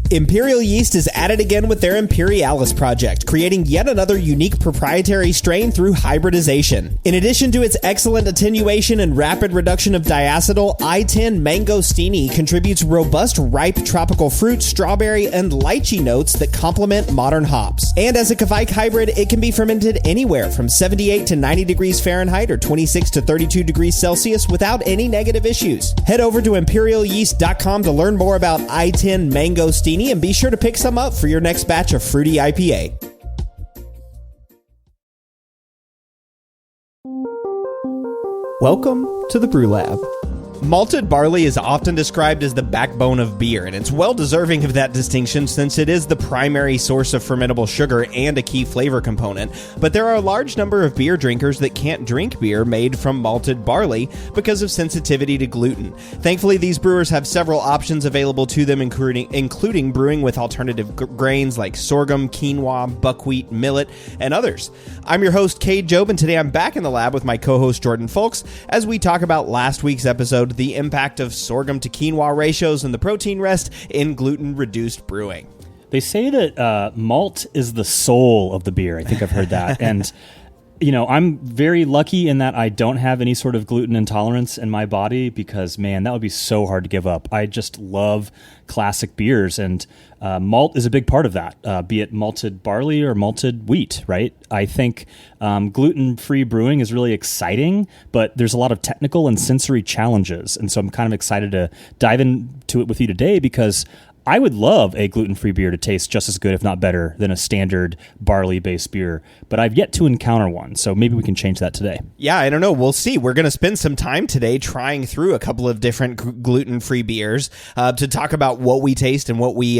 Imperial Yeast is at it again with their Imperialis project, creating yet another unique proprietary strain through hybridization. In addition to its excellent attenuation and rapid reduction of diacetyl, I-10 Mangostini contributes robust ripe tropical fruit, strawberry, and lychee notes that complement modern hops. And as a Kveik hybrid, it can be fermented anywhere from 78 to 90 degrees Fahrenheit or 26 to 32 degrees Celsius without any negative issues. Head over to imperialyeast.com to learn more about I-10 Mangostini and be sure to pick some up for your next batch of fruity IPA. Welcome to the Brew Lab. Malted barley is often described as the backbone of beer, and it's well deserving of that distinction since it is the primary source of fermentable sugar and a key flavor component. But there are a large number of beer drinkers that can't drink beer made from malted barley because of sensitivity to gluten. Thankfully, these brewers have several options available to them, including brewing with alternative grains like sorghum, quinoa, buckwheat, millet, and others. I'm your host, Cade Job, and today I'm back in the lab with my co-host, Jordan Folks, as we talk about last week's episode, the impact of sorghum to quinoa ratios and the protein rest in gluten-reduced brewing. They say that malt is the soul of the beer. I think I've heard that. And, you know, I'm very lucky in that I don't have any sort of gluten intolerance in my body because, man, that would be so hard to give up. I just love classic beers, and malt is a big part of that, be it malted barley or malted wheat, right? I think gluten-free brewing is really exciting, but there's a lot of technical and sensory challenges. And so I'm kind of excited to dive into it with you today because I would love a gluten-free beer to taste just as good, if not better, than a standard barley-based beer, but I've yet to encounter one, so maybe we can change that today. Yeah, I don't know. We'll see. We're going to spend some time today trying through a couple of different gluten-free beers to talk about what we taste and what we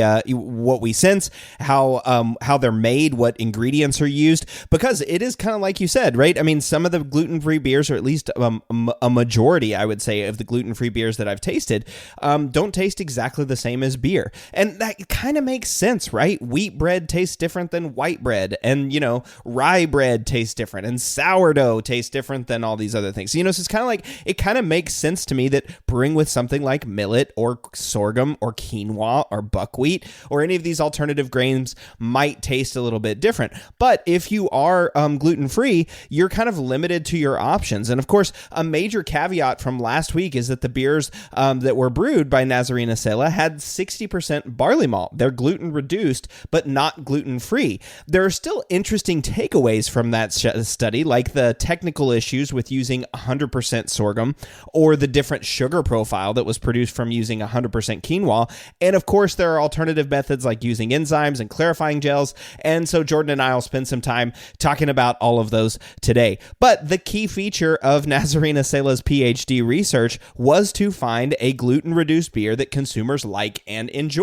sense, how they're made, what ingredients are used, because it is kind of like you said, right? I mean, some of the gluten-free beers, or at least a majority, I would say, of the gluten-free beers that I've tasted, don't taste exactly the same as beer. And that kind of makes sense, right? Wheat bread tastes different than white bread, and, you know, rye bread tastes different, and sourdough tastes different than all these other things. You know, so it's kind of like, it kind of makes sense to me that brewing with something like millet or sorghum or quinoa or buckwheat or any of these alternative grains might taste a little bit different. But if you are gluten-free, you're kind of limited to your options. And of course, a major caveat from last week is that the beers that were brewed by Nazarena Sela had 60% barley malt. They're gluten-reduced, but not gluten-free. There are still interesting takeaways from that study, like the technical issues with using 100% sorghum, or the different sugar profile that was produced from using 100% quinoa. And of course, there are alternative methods like using enzymes and clarifying gels. And so Jordan and I will spend some time talking about all of those today. But the key feature of Nazarena Sela's PhD research was to find a gluten-reduced beer that consumers like and enjoy,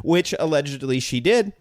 which allegedly she did.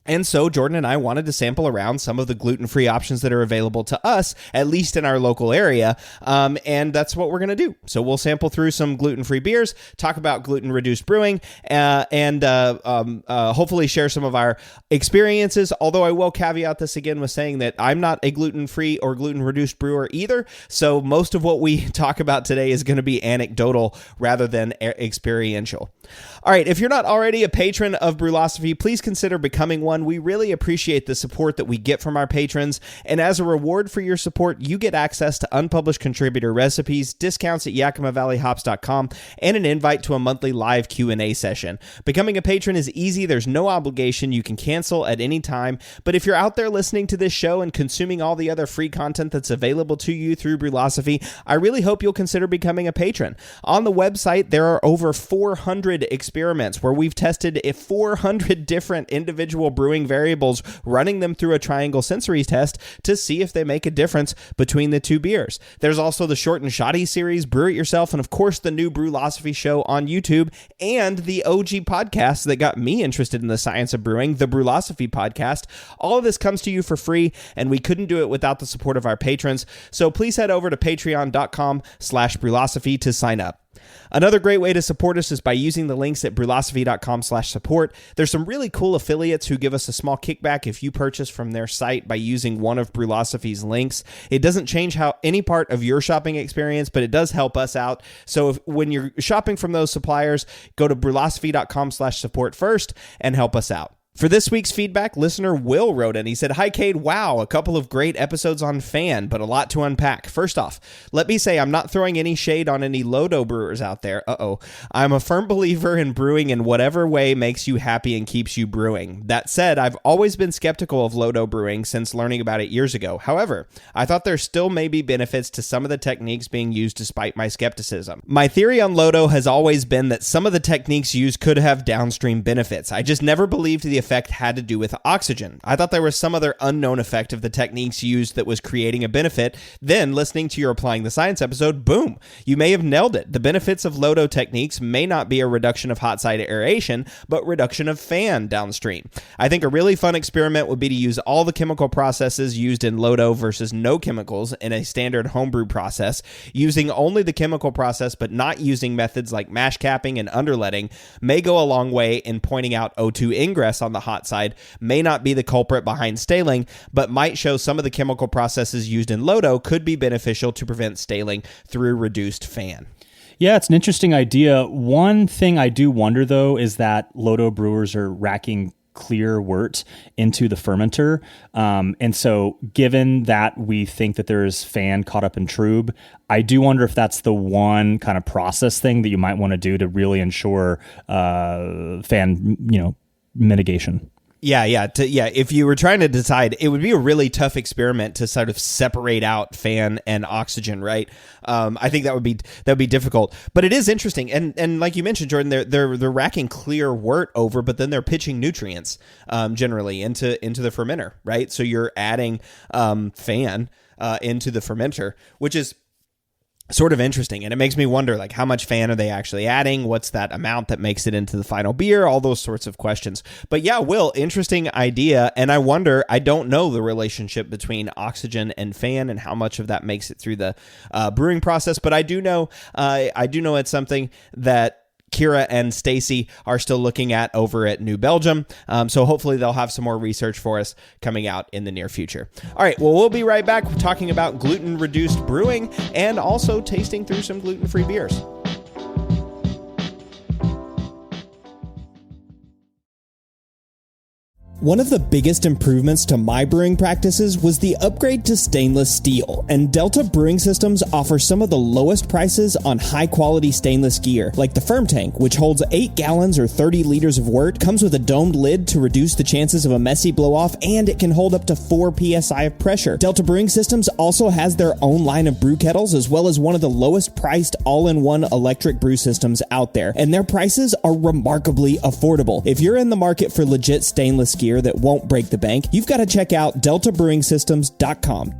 And so Jordan and I wanted to sample around some of the gluten-free options that are available to us, at least in our local area, and that's what we're going to do. So we'll sample through some gluten-free beers, talk about gluten-reduced brewing, and hopefully share some of our experiences, although I will caveat this again with saying that I'm not a gluten-free or gluten-reduced brewer either, so most of what we talk about today is going to be anecdotal rather than experiential. All right, if you're not already a patron of Brülosophy, please consider becoming one. We really appreciate the support that we get from our patrons, and as a reward for your support, you get access to unpublished contributor recipes, discounts at YakimaValleyHops.com, and an invite to a monthly live Q&A session. Becoming a patron is easy. There's no obligation. You can cancel at any time, but if you're out there listening to this show and consuming all the other free content that's available to you through Brülosophy, I really hope you'll consider becoming a patron. On the website, there are over 400 experiments where we've tested 400 different individual brewing variables, running them through a triangle sensory test to see if they make a difference between the two beers. There's also the Short and Shoddy series, Brew It Yourself, and of course the new Brülosophy show on YouTube, and the OG podcast that got me interested in the science of brewing, the Brülosophy podcast. All of this comes to you for free, and we couldn't do it without the support of our patrons. So please head over to patreon.com/Brülosophy to sign up. Another great way to support us is by using the links at brülosophy.com/support. There's some really cool affiliates who give us a small kickback if you purchase from their site by using one of Brülosophy's links. It doesn't change how any part of your shopping experience, but it does help us out. So when you're shopping from those suppliers, go to brülosophy.com/support first and help us out. For this week's feedback, listener Will wrote in. He said, "Hi, Cade. Wow, a couple of great episodes on Fan, but a lot to unpack. First off, let me say I'm not throwing any shade on any Lodo brewers out there. I'm a firm believer in brewing in whatever way makes you happy and keeps you brewing. That said, I've always been skeptical of Lodo brewing since learning about it years ago. However, I thought there still may be benefits to some of the techniques being used despite my skepticism. My theory on Lodo has always been that some of the techniques used could have downstream benefits. I just never believed the effect had to do with oxygen. I thought there was some other unknown effect of the techniques used that was creating a benefit. Then, listening to your Applying the Science episode, boom, you may have nailed it. The benefits of Lodo techniques may not be a reduction of hot side aeration, but reduction of fan downstream. I think a really fun experiment would be to use all the chemical processes used in Lodo versus no chemicals in a standard homebrew process. Using only the chemical process but not using methods like mash capping and underletting may go a long way in pointing out O2 ingress on the hot side may not be the culprit behind staling, but might show some of the chemical processes used in Lodo could be beneficial to prevent staling through reduced fan." Yeah, it's an interesting idea. One thing I do wonder, though, is that Lodo brewers are racking clear wort into the fermenter. And so given that we think that there's fan caught up in trub, I do wonder if that's the one kind of process thing that you might want to do to really ensure fan, mitigation. Yeah. If you were trying to decide, it would be a really tough experiment to sort of separate out fan and oxygen, right? I think that would be difficult. But it is interesting, and like you mentioned, Jordan, they're racking clear wort over, but then they're pitching nutrients generally into the fermenter, right? So you're adding fan into the fermenter, which is sort of interesting, and it makes me wonder, like, how much fan are they actually adding? What's that amount that makes it into the final beer? All those sorts of questions. But yeah, Will, interesting idea, and I don't know the relationship between oxygen and fan and how much of that makes it through the brewing process, but I do know it's something that Kira and Stacy are still looking at over at New Belgium. So hopefully they'll have some more research for us coming out in the near future. All right, well, we'll be right back talking about gluten-reduced brewing and also tasting through some gluten-free beers. One of the biggest improvements to my brewing practices was the upgrade to stainless steel, and Delta Brewing Systems offers some of the lowest prices on high-quality stainless gear, like the Firm Tank, which holds 8 gallons or 30 liters of wort, comes with a domed lid to reduce the chances of a messy blow-off, and it can hold up to 4 psi of pressure. Delta Brewing Systems also has their own line of brew kettles, as well as one of the lowest-priced all-in-one electric brew systems out there, and their prices are remarkably affordable. If you're in the market for legit stainless gear that won't break the bank, you've got to check out deltabrewingsystems.com.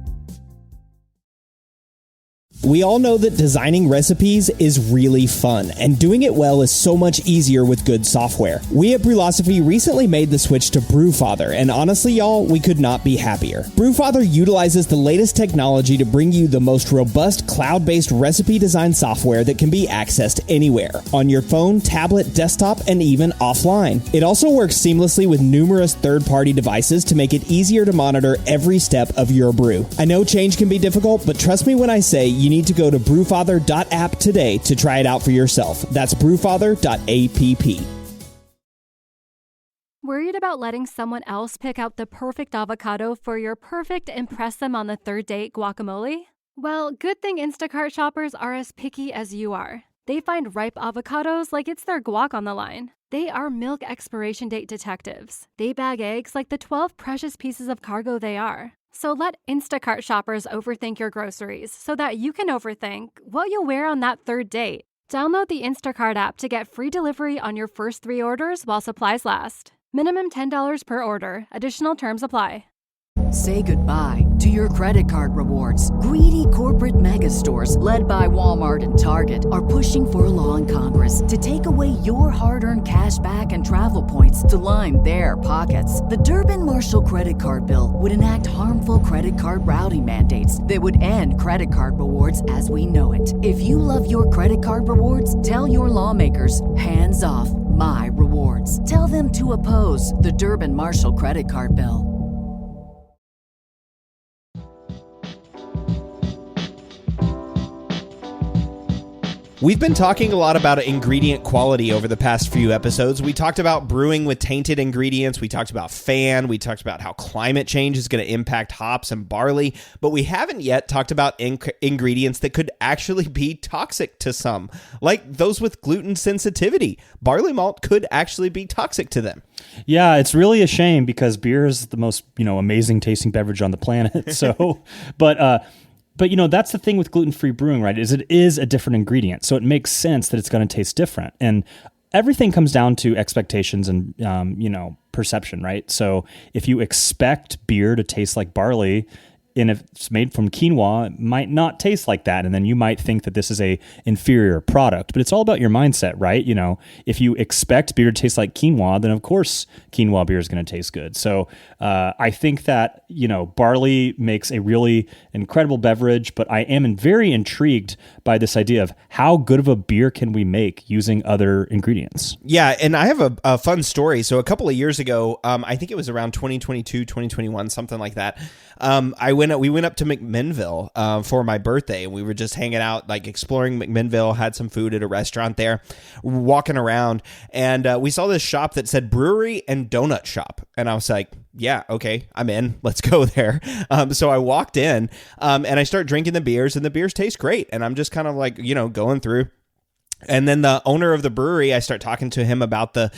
We all know that designing recipes is really fun, and doing it well is so much easier with good software. We at Brülosophy recently made the switch to Brewfather, and honestly, y'all, we could not be happier. Brewfather utilizes the latest technology to bring you the most robust cloud-based recipe design software that can be accessed anywhere, on your phone, tablet, desktop, and even offline. It also works seamlessly with numerous third-party devices to make it easier to monitor every step of your brew. I know change can be difficult, but trust me when I say you need to go to brewfather.app today to try it out for yourself. That's brewfather.app. Worried about letting someone else pick out the perfect avocado for your perfect impress them on the third date guacamole? Well, good thing Instacart shoppers are as picky as you are. They find ripe avocados like it's their guac on the line. They are milk expiration date detectives. They bag eggs like the 12 precious pieces of cargo they are. So let Instacart shoppers overthink your groceries so that you can overthink what you'll wear on that third date. Download the Instacart app to get free delivery on your first 3 orders while supplies last. Minimum $10 per order. Additional terms apply. Say goodbye to your credit card rewards. Greedy corporate mega stores, led by Walmart and Target, are pushing for a law in Congress to take away your hard-earned cash back and travel points to line their pockets. The Durbin-Marshall credit card bill would enact harmful credit card routing mandates that would end credit card rewards as we know it. If you love your credit card rewards, tell your lawmakers, hands off my rewards. Tell them to oppose the Durbin-Marshall credit card bill. We've been talking a lot about ingredient quality over the past few episodes. We talked about brewing with tainted ingredients. We talked about fan. We talked about how climate change is going to impact hops and barley. But we haven't yet talked about ingredients that could actually be toxic to some, like those with gluten sensitivity. Barley malt could actually be toxic to them. Yeah, it's really a shame because beer is the most, amazing tasting beverage on the planet. So, But that's the thing with gluten-free brewing, right? Is it is a different ingredient. So it makes sense that it's going to taste different. And everything comes down to expectations and, perception, right? So if you expect beer to taste like barley, and if it's made from quinoa, it might not taste like that. And then you might think that this is a inferior product, but it's all about your mindset, right? If you expect beer to taste like quinoa, then of course quinoa beer is going to taste good. So I think that, barley makes a really incredible beverage, but I am very intrigued by this idea of how good of a beer can we make using other ingredients. Yeah, and I have a fun story. So a couple of years ago, I think it was around 2022, 2021, something like that. We went up to McMinnville for my birthday, and we were just hanging out, like exploring McMinnville, had some food at a restaurant there, walking around, and we saw this shop that said brewery and donut shop. And I was like, yeah, okay, I'm in. Let's go there. So I walked in and I start drinking the beers, and the beers taste great. And I'm just kind of like, going through. And then the owner of the brewery, I start talking to him about the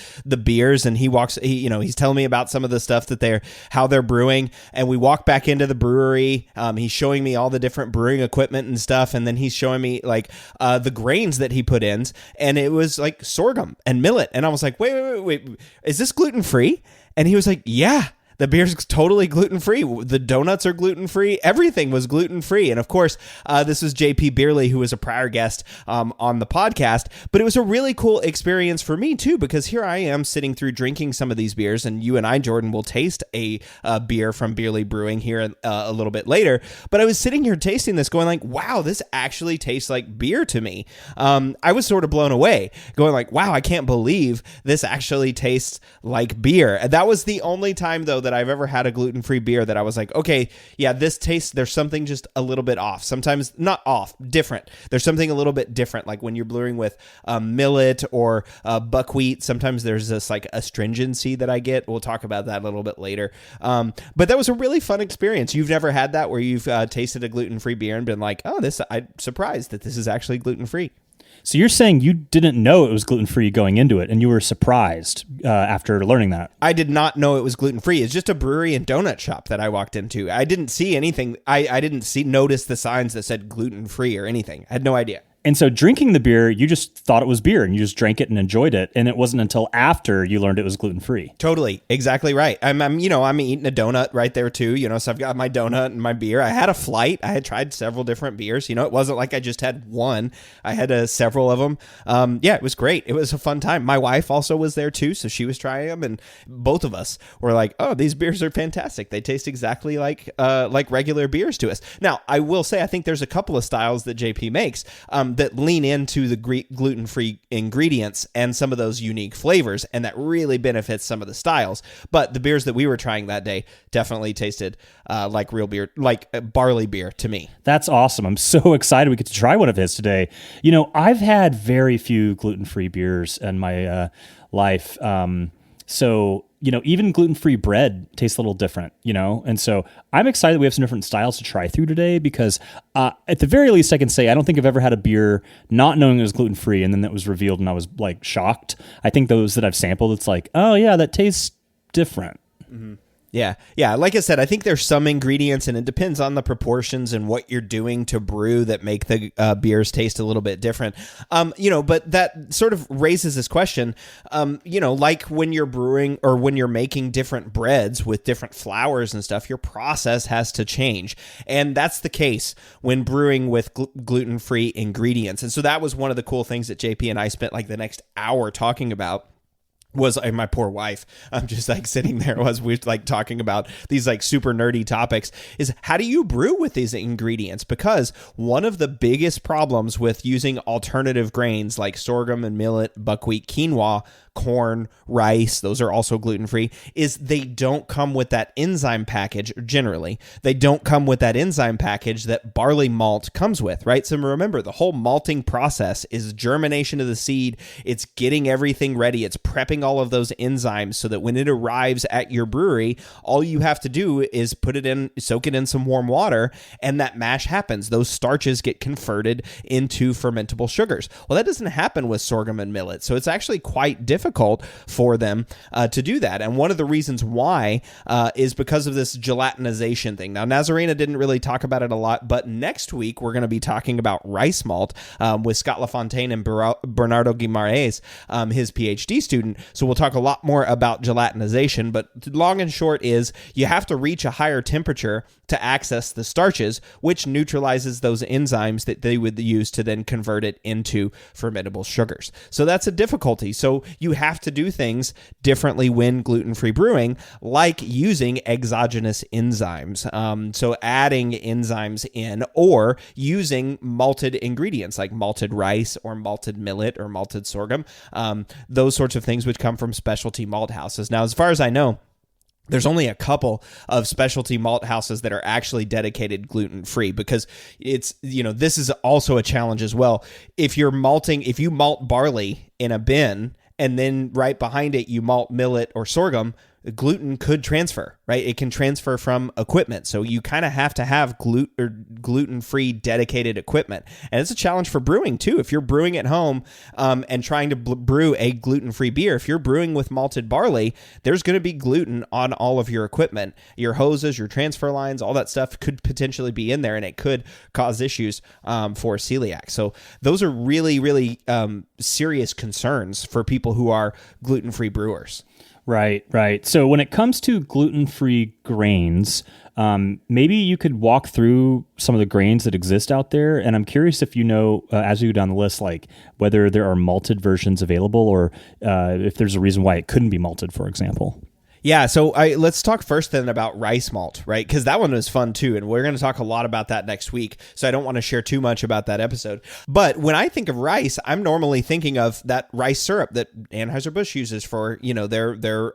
beers, and he's telling me about some of the stuff that how they're brewing. And we walk back into the brewery. He's showing me all the different brewing equipment and stuff. And then he's showing me like the grains that he put in, and it was like sorghum and millet. And I was like, wait, is this gluten free? And he was like, yeah. The beer's totally gluten-free. The donuts are gluten-free. Everything was gluten-free. And of course, this was JP Beerley, who was a prior guest on the podcast. But it was a really cool experience for me, too, because here I am sitting through drinking some of these beers. And you and I, Jordan, will taste a beer from Beerley Brewing here a little bit later. But I was sitting here tasting this going like, wow, this actually tastes like beer to me. I was sort of blown away, going like, wow, I can't believe this actually tastes like beer. And that was the only time, though, that I've ever had a gluten-free beer that I was like, okay, yeah, this tastes, there's something just a little bit off. Sometimes not off, different. There's something a little bit different, like when you're brewing with millet or buckwheat. Sometimes there's this like astringency that I get. We'll talk about that a little bit later. But that was a really fun experience. You've never had that where you've tasted a gluten-free beer and been like, oh, I'm surprised that this is actually gluten-free. So you're saying you didn't know it was gluten-free going into it, and you were surprised after learning that? I did not know it was gluten-free. It's just a brewery and donut shop that I walked into. I didn't see anything. I didn't notice the signs that said gluten-free or anything. I had no idea. And so drinking the beer, you just thought it was beer and you just drank it and enjoyed it. And it wasn't until after you learned it was gluten-free. Totally. Exactly right. I'm eating a donut right there too, so I've got my donut and my beer. I had a flight. I had tried several different beers. It wasn't like I just had one. I had several of them. Yeah, it was great. It was a fun time. My wife also was there too, so she was trying them, and both of us were like, oh, these beers are fantastic. They taste exactly like regular beers to us. Now, I will say, I think there's a couple of styles that JP makes that lean into the gluten-free ingredients and some of those unique flavors, and that really benefits some of the styles. But the beers that we were trying that day definitely tasted like real beer, like barley beer to me. That's awesome. I'm so excited we get to try one of his today. I've had very few gluten-free beers in my life. So, even gluten-free bread tastes a little different, and so I'm excited we have some different styles to try through today because at the very least I can say I don't think I've ever had a beer not knowing it was gluten-free and then that was revealed and I was like shocked. I think those that I've sampled, it's like, oh yeah, that tastes different. Mm-hmm. Yeah. Yeah. Like I said, I think there's some ingredients, and it depends on the proportions and what you're doing to brew, that make the beers taste a little bit different. But that sort of raises this question, like when you're brewing or when you're making different breads with different flours and stuff, your process has to change. And that's the case when brewing with gluten-free ingredients. And so that was one of the cool things that JP and I spent like the next hour talking about. Was my poor wife. I'm just like sitting there was we like talking about these like super nerdy topics, is how do you brew with these ingredients? Because one of the biggest problems with using alternative grains like sorghum and millet, buckwheat, quinoa, corn, rice, those are also gluten-free, is they don't come with that enzyme package. Generally, they don't come with that enzyme package that barley malt comes with, right? So remember, the whole malting process is germination of the seed. It's getting everything ready. It's prepping all of those enzymes so that when it arrives at your brewery, all you have to do is put it in, soak it in some warm water, and that mash happens. Those starches get converted into fermentable sugars. Well, that doesn't happen with sorghum and millet. So it's actually quite difficult for them to do that. And one of the reasons why is because of this gelatinization thing. Now, Nazarena didn't really talk about it a lot, but next week we're going to be talking about rice malt with Scott LaFontaine and Bernardo Guimaraes, his PhD student. So we'll talk a lot more about gelatinization, but long and short is you have to reach a higher temperature to access the starches, which neutralizes those enzymes that they would use to then convert it into fermentable sugars. So that's a difficulty. So you have to do things differently when gluten-free brewing, like using exogenous enzymes. So adding enzymes in, or using malted ingredients like malted rice or malted millet or malted sorghum, those sorts of things which come from specialty malt houses. Now, as far as I know, there's only a couple of specialty malt houses that are actually dedicated gluten-free, because it's, this is also a challenge as well. If you malt barley in a bin and then right behind it you malt millet or sorghum, gluten could transfer, right? It can transfer from equipment. So you kind of have to have gluten-free dedicated equipment. And it's a challenge for brewing too. If you're brewing at home and trying to brew a gluten-free beer, if you're brewing with malted barley, there's going to be gluten on all of your equipment. Your hoses, your transfer lines, all that stuff could potentially be in there, and it could cause issues for celiac. So those are really, really serious concerns for people who are gluten-free brewers. Right, right. So when it comes to gluten-free grains, maybe you could walk through some of the grains that exist out there. And I'm curious if you know, as we go down the list, like whether there are malted versions available, or if there's a reason why it couldn't be malted, for example. Yeah, so let's talk first then about rice malt, right? Because that one was fun too, and we're going to talk a lot about that next week, so I don't want to share too much about that episode. But when I think of rice, I'm normally thinking of that rice syrup that Anheuser-Busch uses for, their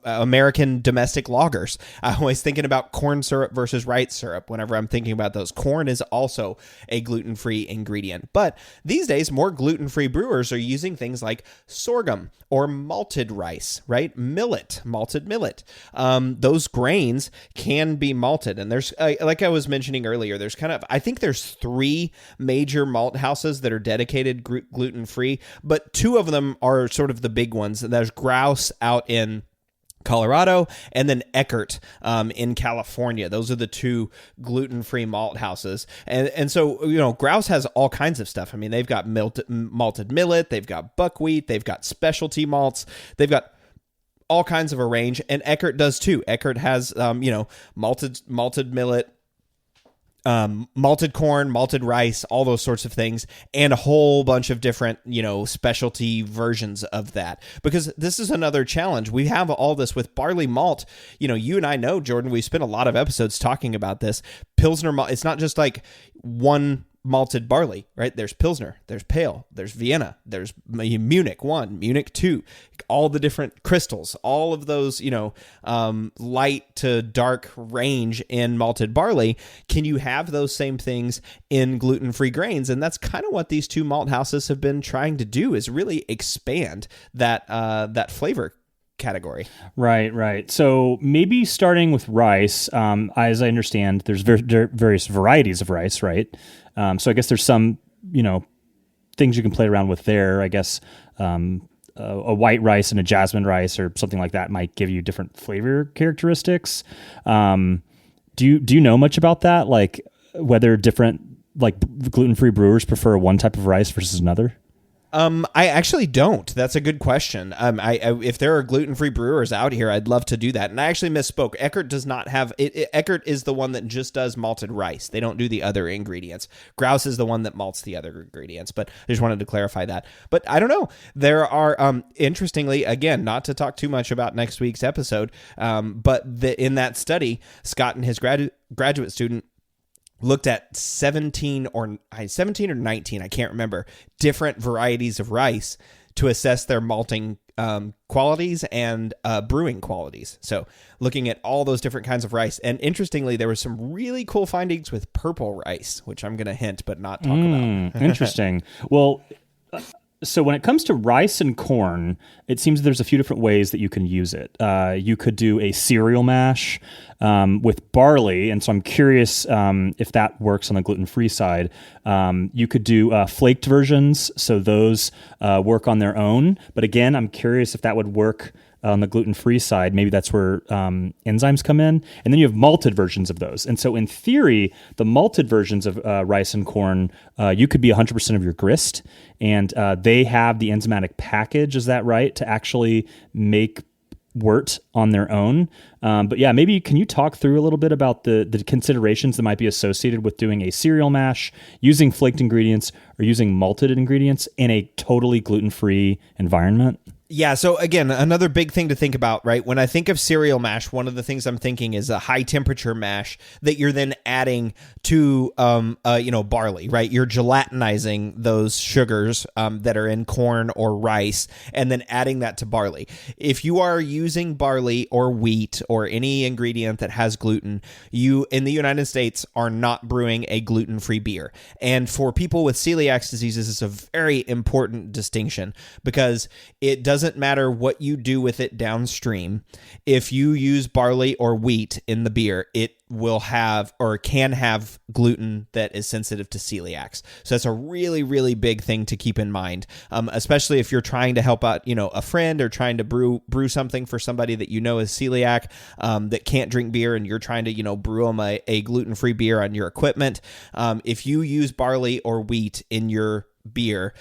American domestic lagers. I'm always thinking about corn syrup versus rice syrup whenever I'm thinking about those. Corn is also a gluten-free ingredient. But these days, more gluten-free brewers are using things like sorghum or malted rice, right? Malted millet. Those grains can be malted. And there's, like I was mentioning earlier, I think there's 3 major malt houses that are dedicated gluten-free, but 2 of them are sort of the big ones. There's Grouse out in Colorado, and then Eckert in California. Those are the 2 gluten-free malt houses. And so, Grouse has all kinds of stuff. I mean, they've got malted millet, they've got buckwheat, they've got specialty malts, they've got all kinds of a range, and Eckert does too. Eckert has, malted millet, malted corn, malted rice, all those sorts of things, and a whole bunch of different, specialty versions of that. Because this is another challenge. We have all this with barley malt. You and I know, Jordan, we spent a lot of episodes talking about this. Pilsner malt, it's not just like one malted barley, right? There's Pilsner, there's Pale, there's Vienna, there's Munich 1, Munich 2, all the different crystals, all of those, light to dark range in malted barley. Can you have those same things in gluten-free grains? And that's kind of what these 2 malt houses have been trying to do, is really expand that flavor category. Right. So maybe starting with rice, as I understand, there's various varieties of rice, right? So I guess there's some, things you can play around with there. I guess a white rice and a jasmine rice or something like that might give you different flavor characteristics. Do you know much about that? Like whether different like gluten-free brewers prefer one type of rice versus another? I actually don't. That's a good question. If there are gluten-free brewers out here, I'd love to do that. And I actually misspoke. Eckert does not have it. Eckert is the one that just does malted rice. They don't do the other ingredients. Grouse is the one that malts the other ingredients. But I just wanted to clarify that. But I don't know. There are, interestingly, again, not to talk too much about next week's episode, but in that study, Scott and his graduate student looked at 17 or 19, I can't remember, different varieties of rice to assess their malting qualities and brewing qualities. So looking at all those different kinds of rice. And interestingly, there were some really cool findings with purple rice, which I'm going to hint but not talk about. Interesting. Well, so when it comes to rice and corn, it seems there's a few different ways that you can use it. You could do a cereal mash with barley, and so I'm curious if that works on the gluten-free side. You could do flaked versions, so those work on their own. But again, I'm curious if that would work on the gluten-free side. Maybe that's where enzymes come in. And then you have malted versions of those. And so in theory, the malted versions of rice and corn, you could be 100% of your grist. And they have the enzymatic package, is that right, to actually make wort on their own. But yeah, maybe can you talk through a little bit about the considerations that might be associated with doing a cereal mash, using flaked ingredients, or using malted ingredients in a totally gluten-free environment? Yeah, so again, another big thing to think about, right? When I think of cereal mash, one of the things I'm thinking is a high temperature mash that you're then adding to, barley, right? You're gelatinizing those sugars that are in corn or rice, and then adding that to barley. If you are using barley or wheat or any ingredient that has gluten, you in the United States are not brewing a gluten-free beer. And for people with celiac disease, this is a very important distinction because it doesn't matter what you do with it downstream. If you use barley or wheat in the beer, it will have or can have gluten that is sensitive to celiacs. So that's a really, really big thing to keep in mind, especially if you're trying to help out, a friend or trying to brew something for somebody that you know is celiac that can't drink beer, and you're trying to, brew them a gluten-free beer on your equipment. If you use barley or wheat in your beer,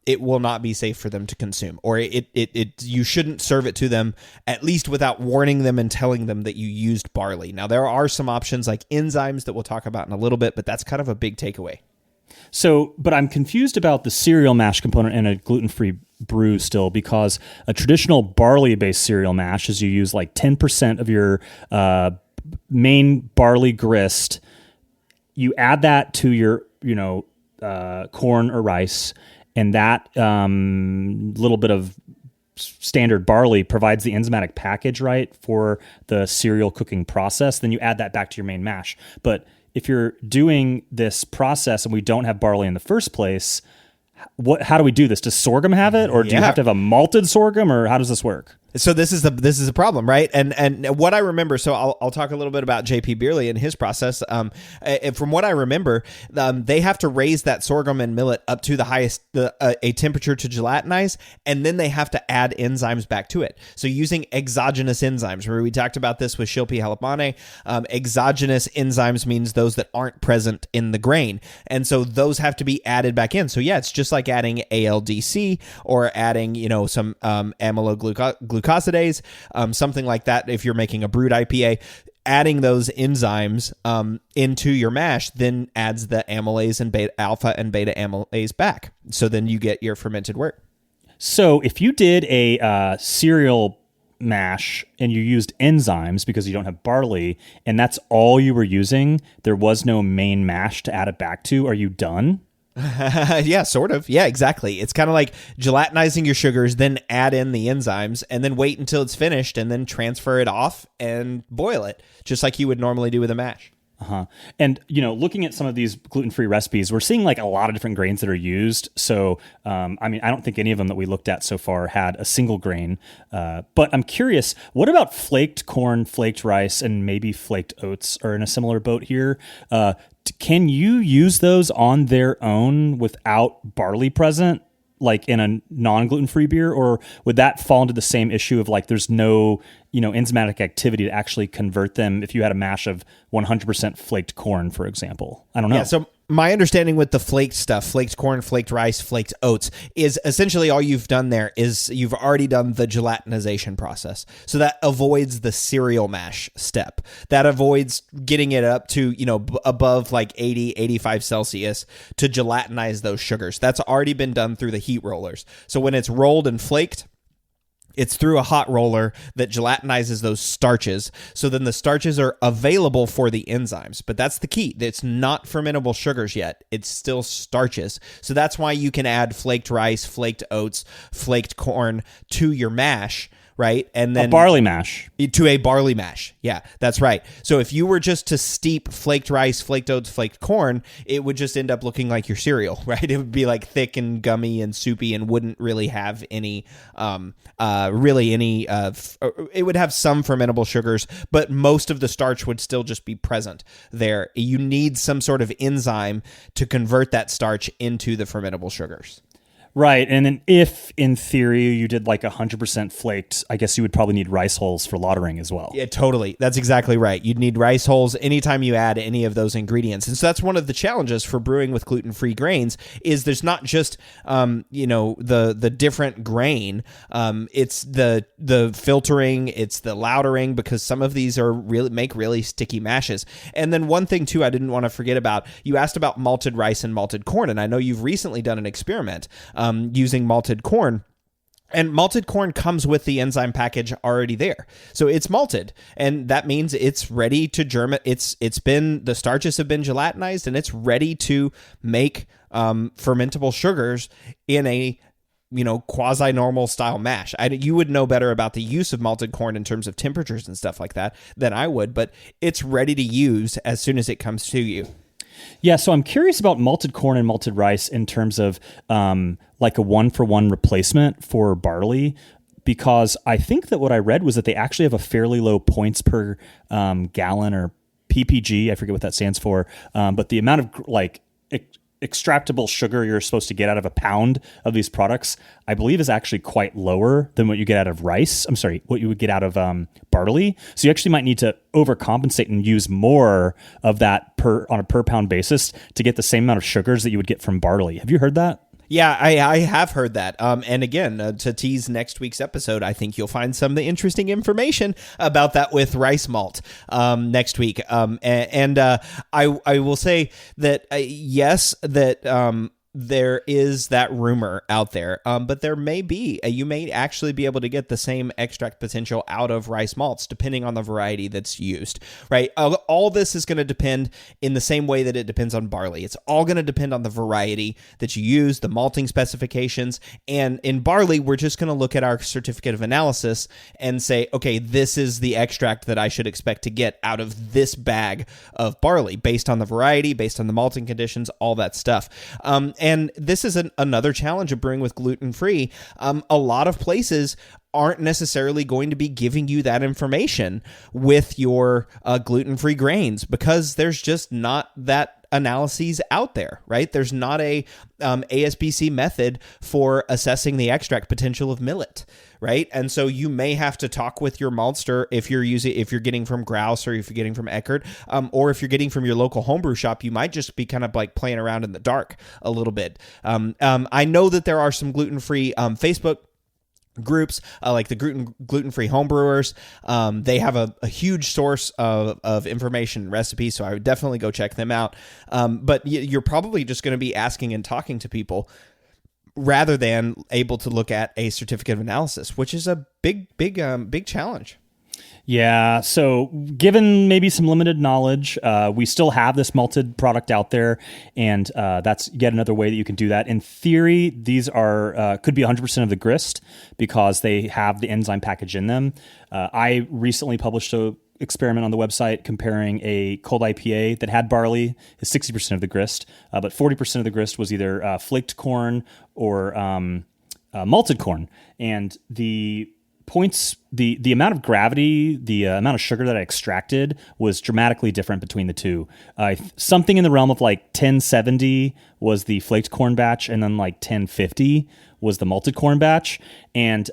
it will not be safe for them to consume, or you shouldn't serve it to them, at least without warning them and telling them that you used barley. Now, there are some options like enzymes that we'll talk about in a little bit, but that's kind of a big takeaway. So, but I'm confused about the cereal mash component in a gluten-free brew still, because a traditional barley-based cereal mash is you use like 10% of your main barley grist, you add that to your, corn or rice, and that little bit of standard barley provides the enzymatic package, right, for the cereal cooking process. Then you add that back to your main mash. But if you're doing this process and we don't have barley in the first place, how do we do this? Does sorghum have it, or do you have to have a malted sorghum, or how does this work? So this is a problem, right? And what I remember, so I'll talk a little bit about JP Beerley and his process. From what I remember, they have to raise that sorghum and millet up to the highest a temperature to gelatinize, and then they have to add enzymes back to it. So using exogenous enzymes, remember we talked about this with Shilpi Halapane. Exogenous enzymes means those that aren't present in the grain, and so those have to be added back in. So yeah, it's just like adding ALDC or adding some amyloglucosidase, something like that. If you're making a brewed IPA, adding those enzymes into your mash then adds the amylase and alpha and beta amylase back. So then you get your fermented wort. So if you did a cereal mash and you used enzymes because you don't have barley, and that's all you were using, there was no main mash to add it back to, are you done? Yeah, sort of. Yeah, exactly. It's kind of like gelatinizing your sugars, then add in the enzymes, and then wait until it's finished, and then transfer it off and boil it, just like you would normally do with a mash. And, looking at some of these gluten-free recipes, we're seeing like a lot of different grains that are used. So, I don't think any of them that we looked at so far had a single grain. But I'm curious, what about flaked corn, flaked rice, and maybe flaked oats are in a similar boat here? Can you use those on their own without barley present? like in a non-gluten-free beer, or would that fall into the same issue of like there's no, enzymatic activity to actually convert them if you had a mash of 100% flaked corn, for example? I don't know. Yeah, so my understanding with the flaked stuff, flaked corn, flaked rice, flaked oats, is essentially all you've done there is you've already done the gelatinization process. So that avoids the cereal mash step. That avoids getting it up to, above like 80, 85 Celsius to gelatinize those sugars. That's already been done through the heat rollers. So when it's rolled and flaked, it's through a hot roller that gelatinizes those starches. So then the starches are available for the enzymes. But that's the key. It's not fermentable sugars yet. It's still starches. So that's why you can add flaked rice, flaked oats, flaked corn to your mash, right? And then a barley mash. To a barley mash. Yeah, that's right. So if you were just to steep flaked rice, flaked oats, flaked corn, it would just end up looking like your cereal, right? It would be like thick and gummy and soupy and wouldn't really have any, it would have some fermentable sugars, but most of the starch would still just be present there. You need some sort of enzyme to convert that starch into the fermentable sugars. Right. And then if, in theory, you did like 100% flaked, I guess you would probably need rice hulls for lautering as well. Yeah, totally. That's exactly right. You'd need rice hulls anytime you add any of those ingredients. And so that's one of the challenges for brewing with gluten-free grains is there's not just, the different grain. It's the filtering, it's the lautering, because some of these make really sticky mashes. And then one thing, too, I didn't want to forget about, you asked about malted rice and malted corn, and I know you've recently done an experiment using malted corn. And malted corn comes with the enzyme package already there. So it's malted, and that means it's ready to germinate. The starches have been gelatinized, and it's ready to make fermentable sugars in a quasi-normal style mash. You would know better about the use of malted corn in terms of temperatures and stuff like that than I would, but it's ready to use as soon as it comes to you. Yeah, so I'm curious about malted corn and malted rice in terms of like a one-for-one replacement for barley, because I think that what I read was that they actually have a fairly low points per gallon, or PPG, I forget what that stands for, but the amount of extractable sugar you're supposed to get out of a pound of these products, I believe, is actually quite lower than what you get out of rice. I'm sorry, what you would get out of barley. So you actually might need to overcompensate and use more of that on a per pound basis to get the same amount of sugars that you would get from barley. Have you heard that? Yeah, I have heard that. And again, to tease next week's episode, I think you'll find some of the interesting information about that with rice malt next week. I will say that, yes, that there is that rumor out there, but there may be, you may actually be able to get the same extract potential out of rice malts, depending on the variety that's used, right? All this is going to depend in the same way that it depends on barley. It's all going to depend on the variety that you use, the malting specifications, and in barley, we're just going to look at our certificate of analysis and say, okay, this is the extract that I should expect to get out of this bag of barley, based on the variety, based on the malting conditions, all that stuff. And this is another challenge of brewing with gluten-free. A lot of places aren't necessarily going to be giving you that information with your gluten-free grains, because there's just not that analyses out there, right? There's not a ASBC method for assessing the extract potential of millet, right? And so you may have to talk with your maltster if you're getting from Grouse, or if you're getting from Eckert, or if you're getting from your local homebrew shop, you might just be kind of like playing around in the dark a little bit. I know that there are some gluten-free Facebook groups, like the gluten-free homebrewers. They have a huge source of information and recipes, so I would definitely go check them out. But you're probably just going to be asking and talking to people rather than able to look at a certificate of analysis, which is a big challenge. Yeah, so given maybe some limited knowledge, we still have this malted product out there, and that's yet another way that you can do that. In theory, these are could be 100% of the grist because they have the enzyme package in them. I recently published an experiment on the website comparing a cold IPA that had barley, is 60% of the grist, but 40% of the grist was either flaked corn or malted corn, and the points, the amount of gravity, the amount of sugar that I extracted was dramatically different between the two. Something in the realm of like 1070 was the flaked corn batch, and then like 1050 was the malted corn batch. And,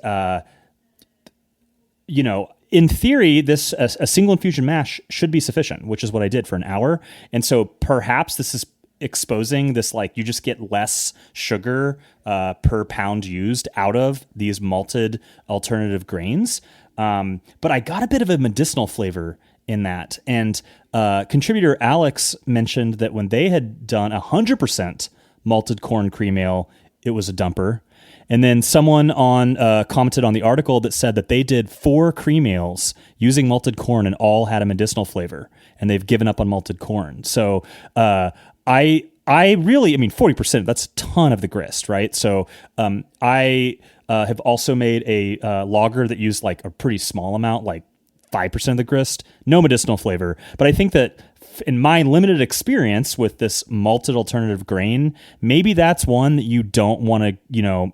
in theory, this a single infusion mash should be sufficient, which is what I did for an hour. And so perhaps this is exposing this, like, you just get less sugar per pound used out of these malted alternative grains. But I got a bit of a medicinal flavor in that. And contributor Alex mentioned that when they had done 100% malted corn cream ale, it was a dumper. And then someone commented on the article that said that they did 4 cream ales using malted corn and all had a medicinal flavor, and they've given up on malted corn. So I really, 40%, that's a ton of the grist, right? So I have also made a lager that used like a pretty small amount, like 5% of the grist, no medicinal flavor. But I think that in my limited experience with this malted alternative grain, maybe that's one that you don't want to,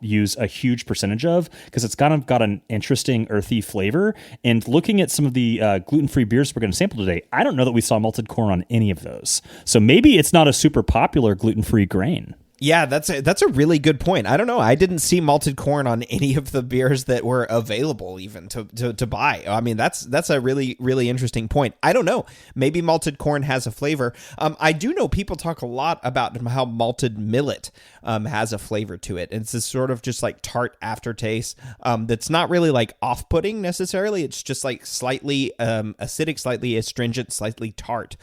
use a huge percentage of, because it's kind of got an interesting earthy flavor. And looking at some of the gluten-free beers we're going to sample today, I don't know that we saw malted corn on any of those. So maybe it's not a super popular gluten-free grain. Yeah, that's a really good point. I don't know. I didn't see malted corn on any of the beers that were available even to buy. I mean, that's a really, really interesting point. I don't know. Maybe malted corn has a flavor. I do know people talk a lot about how malted millet has a flavor to it. It's this sort of just like tart aftertaste that's not really like off-putting necessarily. It's just like slightly acidic, slightly astringent, slightly tart.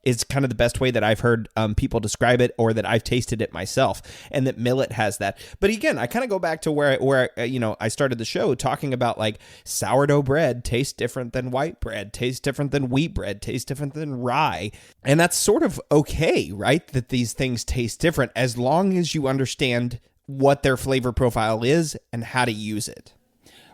Is kind of the best way that I've heard people describe it, or that I've tasted it myself, and that millet has that. But again, I kind of go back to where I started the show talking about, like, sourdough bread tastes different than white bread, tastes different than wheat bread, tastes different than rye. And that's sort of okay, right? That these things taste different as long as you understand what their flavor profile is and how to use it.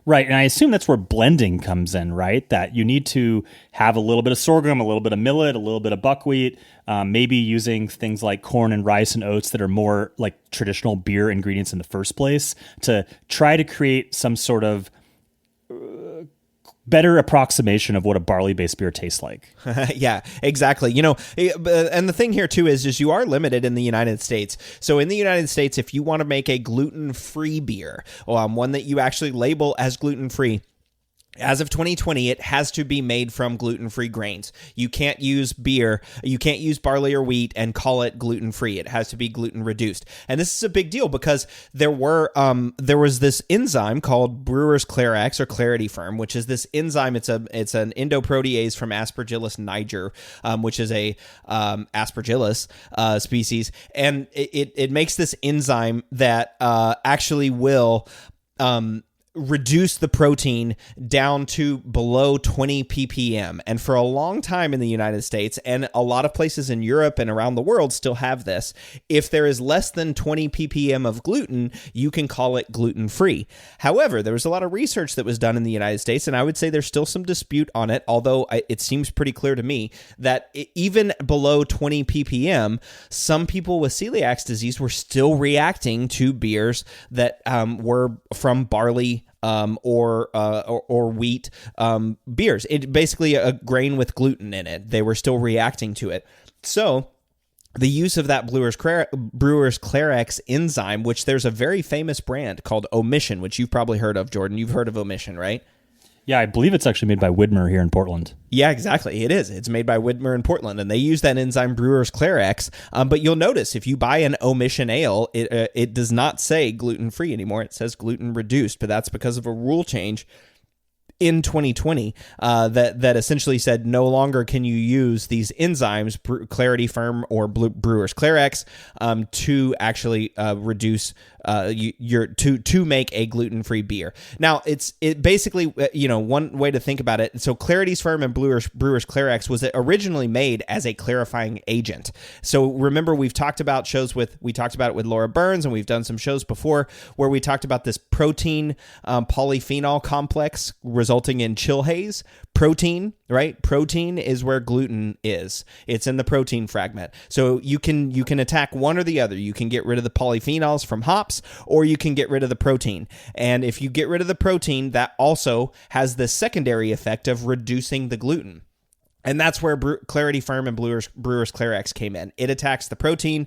Right, and I assume that's where blending comes in, right? That you need to have a little bit of sorghum, a little bit of millet, a little bit of buckwheat, maybe using things like corn and rice and oats that are more like traditional beer ingredients in the first place, to try to create some sort of better approximation of what a barley-based beer tastes like. Yeah, exactly. And the thing here too is you are limited in the United States. So in the United States, if you want to make a gluten-free beer, one that you actually label as gluten-free, as of 2020, it has to be made from gluten-free grains. You can't use barley or wheat and call it gluten-free. It has to be gluten-reduced. And this is a big deal because there was this enzyme called Brewer's Clarex or Clarity Firm, which is this enzyme. It's an endoprotease from Aspergillus niger, which is a Aspergillus species, and it makes this enzyme that actually will reduce the protein down to below 20 ppm. And for a long time in the United States, and a lot of places in Europe and around the world still have this, if there is less than 20 ppm of gluten, you can call it gluten-free. However, there was a lot of research that was done in the United States, and I would say there's still some dispute on it, although it seems pretty clear to me that even below 20 ppm, some people with celiac disease were still reacting to beers that were from barley or wheat beers. It basically a grain with gluten in it. They were still reacting to it. So the use of that Brewer's Clarex enzyme, which there's a very famous brand called Omission, which you've probably heard of, Jordan. You've heard of Omission, right? Yeah, I believe it's actually made by Widmer here in Portland. Yeah, exactly. It is. It's made by Widmer in Portland, and they use that enzyme Brewer's Clarex. But you'll notice if you buy an Omission ale, it does not say gluten-free anymore. It says gluten-reduced, but that's because of a rule change in 2020 that essentially said no longer can you use these enzymes, Clarity Firm or Brewer's Clarex, to actually reduce to make a gluten-free beer. Now, it basically, one way to think about it. So Clarity's Firm and Brewer's Clarex was originally made as a clarifying agent. So remember, we talked about it with Laura Burns, and we've done some shows before where we talked about this protein polyphenol complex resulting resulting in chill haze. Protein, right? Protein is where gluten is. It's in the protein fragment. So you can attack one or the other. You can get rid of the polyphenols from hops, or you can get rid of the protein. And if you get rid of the protein, that also has the secondary effect of reducing the gluten. And that's where Clarity Firm and Brewers Clarex came in. It attacks the protein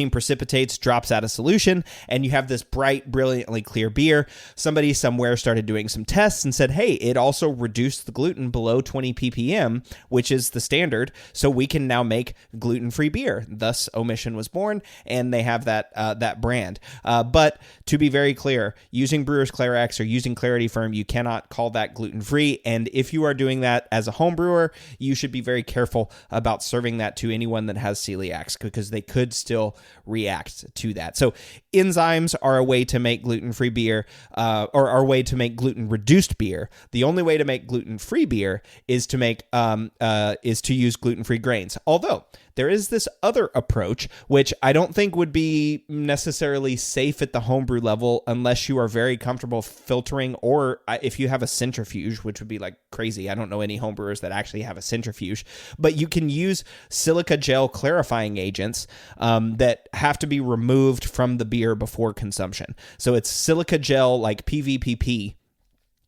precipitates, drops out of solution, and you have this bright, brilliantly clear beer. Somebody somewhere started doing some tests and said, hey, it also reduced the gluten below 20 ppm, which is the standard, so we can now make gluten-free beer. Thus, Omission was born, and they have that brand. But to be very clear, using Brewers Clarex or using Clarity Firm, you cannot call that gluten-free, and if you are doing that as a home brewer, you should be very careful about serving that to anyone that has celiacs, because they could still react to that. So enzymes are a way to make gluten-free beer, or are a way to make gluten-reduced beer. The only way to make gluten-free beer is to use gluten-free grains. Although there is this other approach, which I don't think would be necessarily safe at the homebrew level unless you are very comfortable filtering, or if you have a centrifuge, which would be like crazy. I don't know any homebrewers that actually have a centrifuge, but you can use silica gel clarifying agents that have to be removed from the beer before consumption. So it's silica gel like PVPP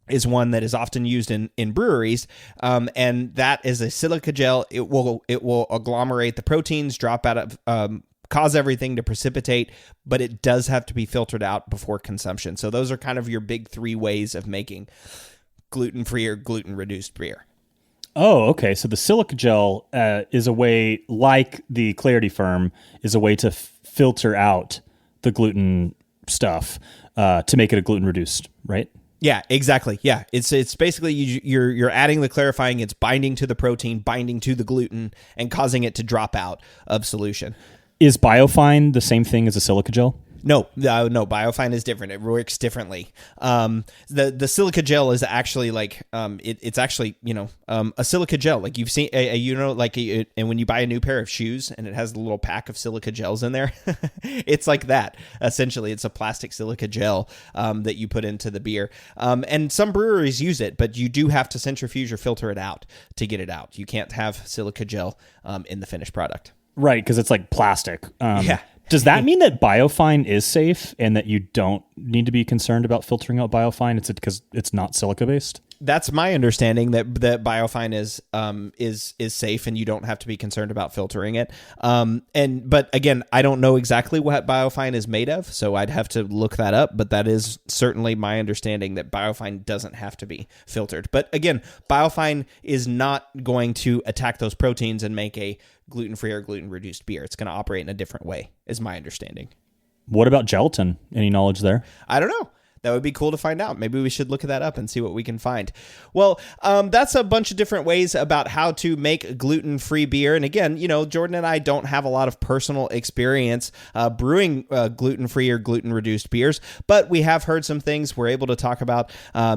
is one that is often used in breweries, and that is a silica gel. It will agglomerate the proteins, drop out of, cause everything to precipitate, but it does have to be filtered out before consumption. So those are kind of your big three ways of making gluten-free or gluten-reduced beer. Oh, okay. So the silica gel is a way, like the Clarity Firm, is a way to filter out the gluten stuff to make it a gluten-reduced, right? Yeah, exactly. Yeah, it's basically you're adding the clarifying. It's binding to the protein, binding to the gluten, and causing it to drop out of solution. Is Biofine the same thing as a silica gel? No, Biofine is different. It works differently. The silica gel is actually like it's actually a silica gel, like you've seen and when you buy a new pair of shoes and it has the little pack of silica gels in there, it's like that. Essentially, it's a plastic silica gel that you put into the beer. And some breweries use it, but you do have to centrifuge or filter it out to get it out. You can't have silica gel in the finished product. Right, because it's like plastic. Yeah. Does that mean that Biofine is safe and that you don't need to be concerned about filtering out Biofine? It's because it's not silica based? That's my understanding, that Biofine is safe and you don't have to be concerned about filtering it. But again, I don't know exactly what Biofine is made of, so I'd have to look that up. But that is certainly my understanding, that Biofine doesn't have to be filtered. But again, Biofine is not going to attack those proteins and make a gluten-free or gluten-reduced beer. It's going to operate in a different way, is my understanding. What about gelatin? Any knowledge there? I don't know. That would be cool to find out. Maybe we should look that up and see what we can find. Well, that's a bunch of different ways about how to make gluten-free beer. And again, Jordan and I don't have a lot of personal experience brewing gluten-free or gluten-reduced beers, but we have heard some things. We're able to talk about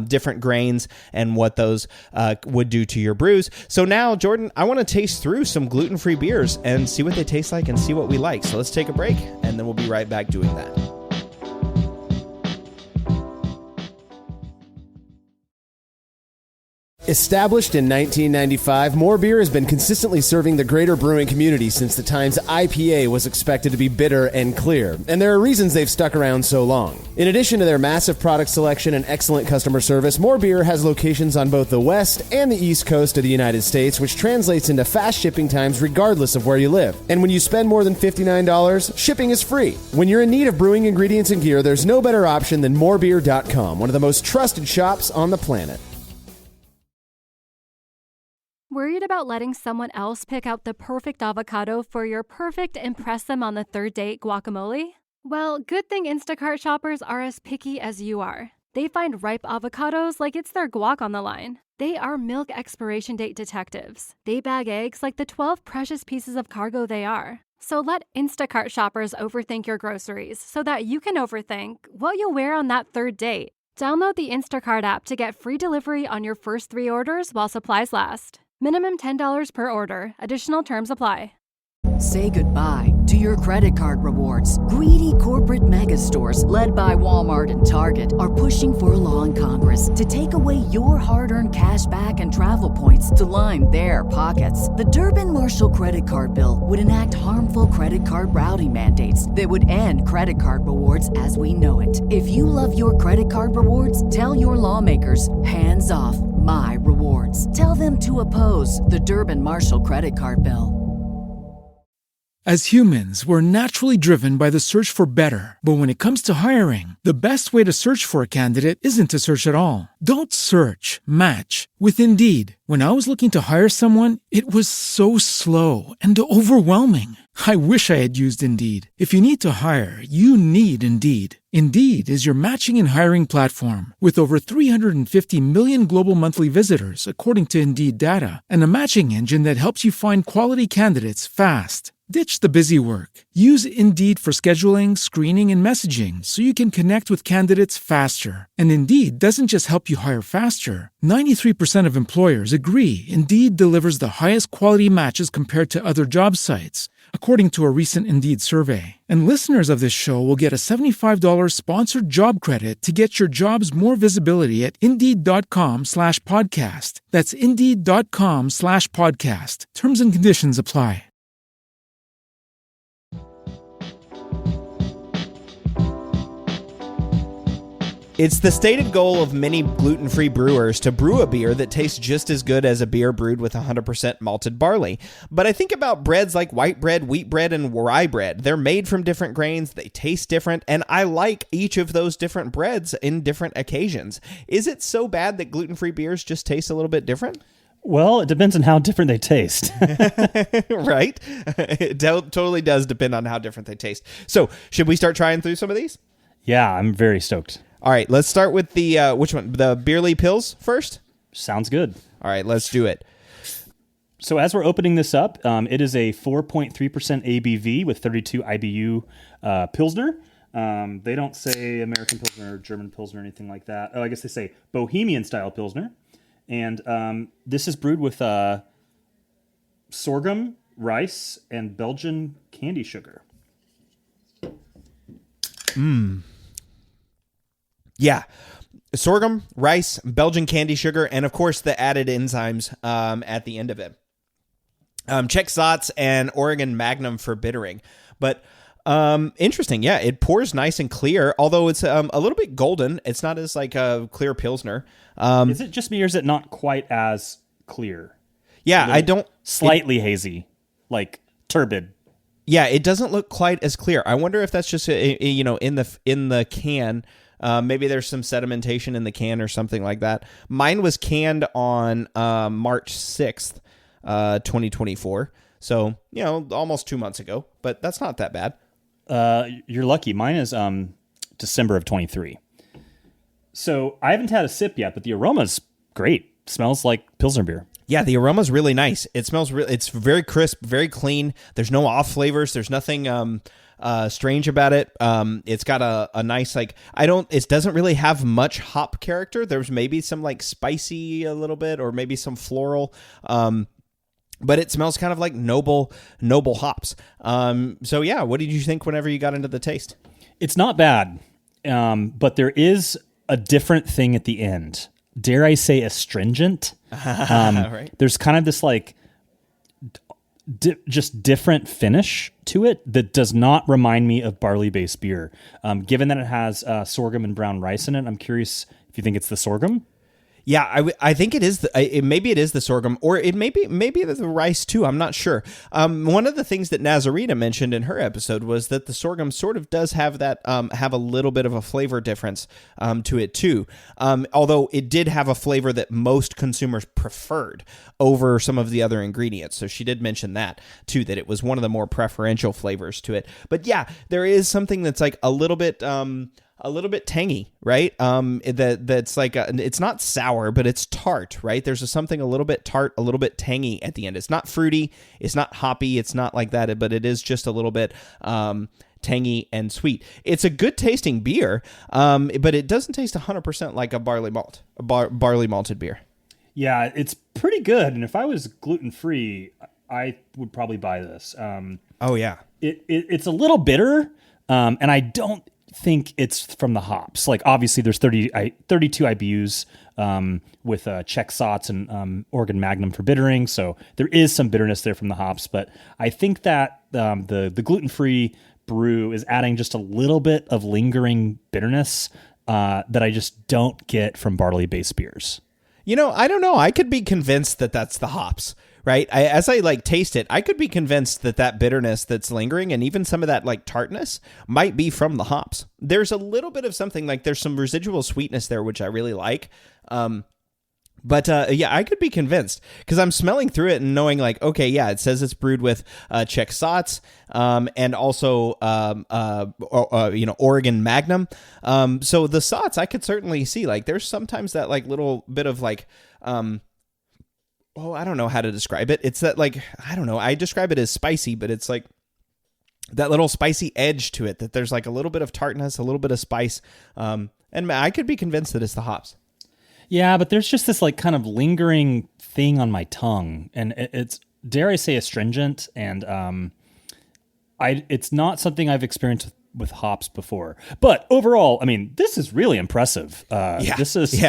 different grains and what those would do to your brews. So now, Jordan, I want to taste through some gluten-free beers and see what they taste like and see what we like. So let's take a break, and then we'll be right back doing that. Established in 1995, More Beer has been consistently serving the greater brewing community since the times IPA was expected to be bitter and clear, and there are reasons they've stuck around so long. In addition to their massive product selection and excellent customer service, More Beer has locations on both the west and the east coast of the United States, which translates into fast shipping times regardless of where you live. And when you spend more than $59, shipping is free. When you're in need of brewing ingredients and gear, there's no better option than morebeer.com, one of the most trusted shops on the planet. Worried about letting someone else pick out the perfect avocado for your perfect impress them on the third date guacamole? Well, good thing Instacart shoppers are as picky as you are. They find ripe avocados like it's their guac on the line. They are milk expiration date detectives. They bag eggs like the 12 precious pieces of cargo they are. So let Instacart shoppers overthink your groceries so that you can overthink what you'll wear on that third date. Download the Instacart app to get free delivery on your first 3 orders while supplies last. Minimum $10 per order. Additional terms apply. Say goodbye to your credit card rewards. Greedy corporate mega stores, led by Walmart and Target, are pushing for a law in Congress to take away your hard-earned cash back and travel points to line their pockets. The Durbin-Marshall credit card bill would enact harmful credit card routing mandates that would end credit card rewards as we know it. If you love your credit card rewards, tell your lawmakers, hands off my rewards. Tell them to oppose the Durbin-Marshall credit card bill. As humans, we're naturally driven by the search for better. But when it comes to hiring, the best way to search for a candidate isn't to search at all. Don't search, match with Indeed. When I was looking to hire someone, it was so slow and overwhelming. I wish I had used Indeed. If you need to hire, you need Indeed. Indeed is your matching and hiring platform with over 350 million global monthly visitors, according to Indeed data, and a matching engine that helps you find quality candidates fast. Ditch the busy work. Use Indeed for scheduling, screening, and messaging so you can connect with candidates faster. And Indeed doesn't just help you hire faster. 93% of employers agree Indeed delivers the highest quality matches compared to other job sites, according to a recent Indeed survey. And listeners of this show will get a $75 sponsored job credit to get your jobs more visibility at Indeed.com/podcast. That's Indeed.com/podcast. Terms and conditions apply. It's the stated goal of many gluten-free brewers to brew a beer that tastes just as good as a beer brewed with 100% malted barley. But I think about breads like white bread, wheat bread, and rye bread. They're made from different grains, they taste different, and I like each of those different breads in different occasions. Is it so bad that gluten-free beers just taste a little bit different? Well, it depends on how different they taste. Right? It totally does depend on how different they taste. So, should we start trying through some of these? Yeah, I'm very stoked. All right, let's start with the, which one? The Beerly Pills first? Sounds good. All right, let's do it. So as we're opening this up, it is a 4.3% ABV with 32 IBU Pilsner. They don't say American Pilsner or German Pilsner or anything like that. Oh, I guess they say Bohemian-style Pilsner. And this is brewed with sorghum, rice, and Belgian candy sugar. Yeah. Sorghum, rice, Belgian candy sugar, and of course the added enzymes at the end of it. Czech Satz and Oregon Magnum for bittering. But interesting. Yeah, it pours nice and clear, although it's a little bit golden. It's not as like a clear Pilsner. Is it just me or is it not quite as clear? Yeah, I don't... Slightly hazy, like turbid. Yeah, it doesn't look quite as clear. I wonder if that's just in the can. Maybe there's some sedimentation in the can or something like that. Mine was canned on March 6th, 2024. So, almost 2 months ago, but that's not that bad. You're lucky. Mine is December of 23. So I haven't had a sip yet, but the aroma's great. Smells like Pilsner beer. Yeah, the aroma's really nice. It smells it's very crisp, very clean. There's no off flavors. There's nothing strange about it. It's got a nice, it doesn't really have much hop character. There's maybe some like spicy a little bit or maybe some floral. But it smells kind of like noble hops. So yeah, what did you think whenever you got into the taste? It's not bad. But there is a different thing at the end. Dare I say astringent? Right. There's kind of this just different finish to it that does not remind me of barley-based beer. Given that it has sorghum and brown rice in it, I'm curious if you think it's the sorghum. Yeah, I think it is. Maybe it is the sorghum, or it maybe the rice too. I'm not sure. One of the things that Nazarena mentioned in her episode was that the sorghum sort of does have that have a little bit of a flavor difference to it too. Although it did have a flavor that most consumers preferred over some of the other ingredients. So she did mention that too, that it was one of the more preferential flavors to it. But yeah, there is something that's like a little bit tangy, right? That's like it's not sour, but it's tart, right? There's something a little bit tart, a little bit tangy at the end. It's not fruity, it's not hoppy, it's not like that, but it is just a little bit tangy and sweet. It's a good tasting beer, but it doesn't taste 100% like a barley malted beer. Yeah, it's pretty good. And if I was gluten-free, I would probably buy this. Oh yeah. It's a little bitter, and I don't think it's from the hops. Like obviously there's 32 IBUs with Czech Sots and Oregon Magnum for bittering, so there is some bitterness there from the hops. But I think that the gluten-free brew is adding just a little bit of lingering bitterness that I just don't get from barley-based beers. I don't know. I could be convinced that that's the hops, right? As I taste it, I could be convinced that bitterness that's lingering and even some of that tartness might be from the hops. There's a little bit of something there's some residual sweetness there, which I really like. But I could be convinced because I'm smelling through it and knowing okay, yeah, it says it's brewed with Czech Sots and also Oregon Magnum. So the Sots I could certainly see there's sometimes that little bit of I don't know how to describe it. It's that I don't know. I describe it as spicy, but it's that little spicy edge to it that there's a little bit of tartness, a little bit of spice. And I could be convinced that it's the hops. Yeah, but there's just this kind of lingering thing on my tongue, and it's, dare I say, astringent, and it's not something I've experienced with hops before. But overall, I mean, this is really impressive. This is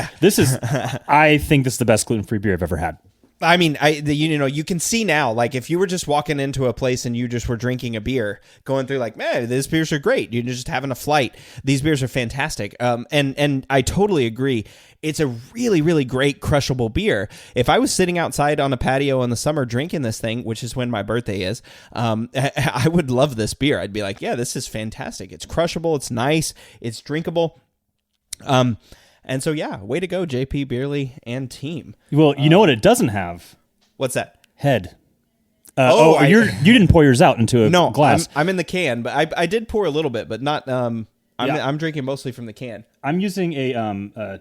I think this is the best gluten-free beer I've ever had. I mean, you can see now, if you were just walking into a place and you just were drinking a beer, going through man, these beers are great. You're just having a flight. These beers are fantastic. And I totally agree. It's a really, really great crushable beer. If I was sitting outside on a patio in the summer drinking this thing, which is when my birthday is, I would love this beer. I'd be like, yeah, this is fantastic. It's crushable. It's nice. It's drinkable. And so, yeah, way to go, JP, Beerly, and team. Well, you know what it doesn't have? What's that? Head. You didn't pour yours out into a glass. I'm in the can, but I did pour a little bit, but not. I'm drinking mostly from the can. I'm using a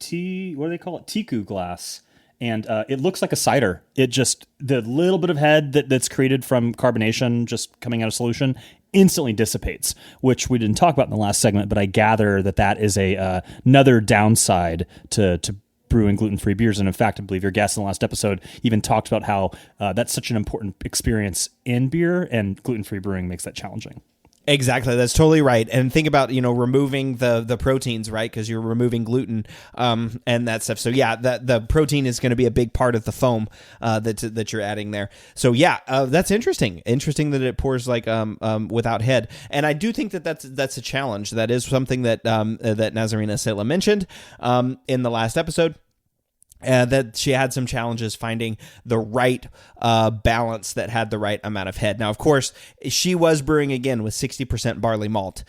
what do they call it? Tiku glass, and it looks like a cider. It just the little bit of head that's created from carbonation just coming out of solution instantly dissipates, which we didn't talk about in the last segment, but I gather that is another downside to brewing gluten-free beers. And in fact, I believe your guest in the last episode even talked about how that's such an important experience in beer, and gluten-free brewing makes that challenging. Exactly. That's totally right. And think about, removing the proteins, right? Because you're removing gluten and that stuff. So yeah, the protein is going to be a big part of the foam that you're adding there. So yeah, that's interesting. Interesting that it pours without head. And I do think that's a challenge. That is something that Nazarena Sela mentioned in the last episode. That she had some challenges finding the right balance that had the right amount of head. Now, of course, she was brewing again with 60% barley malt.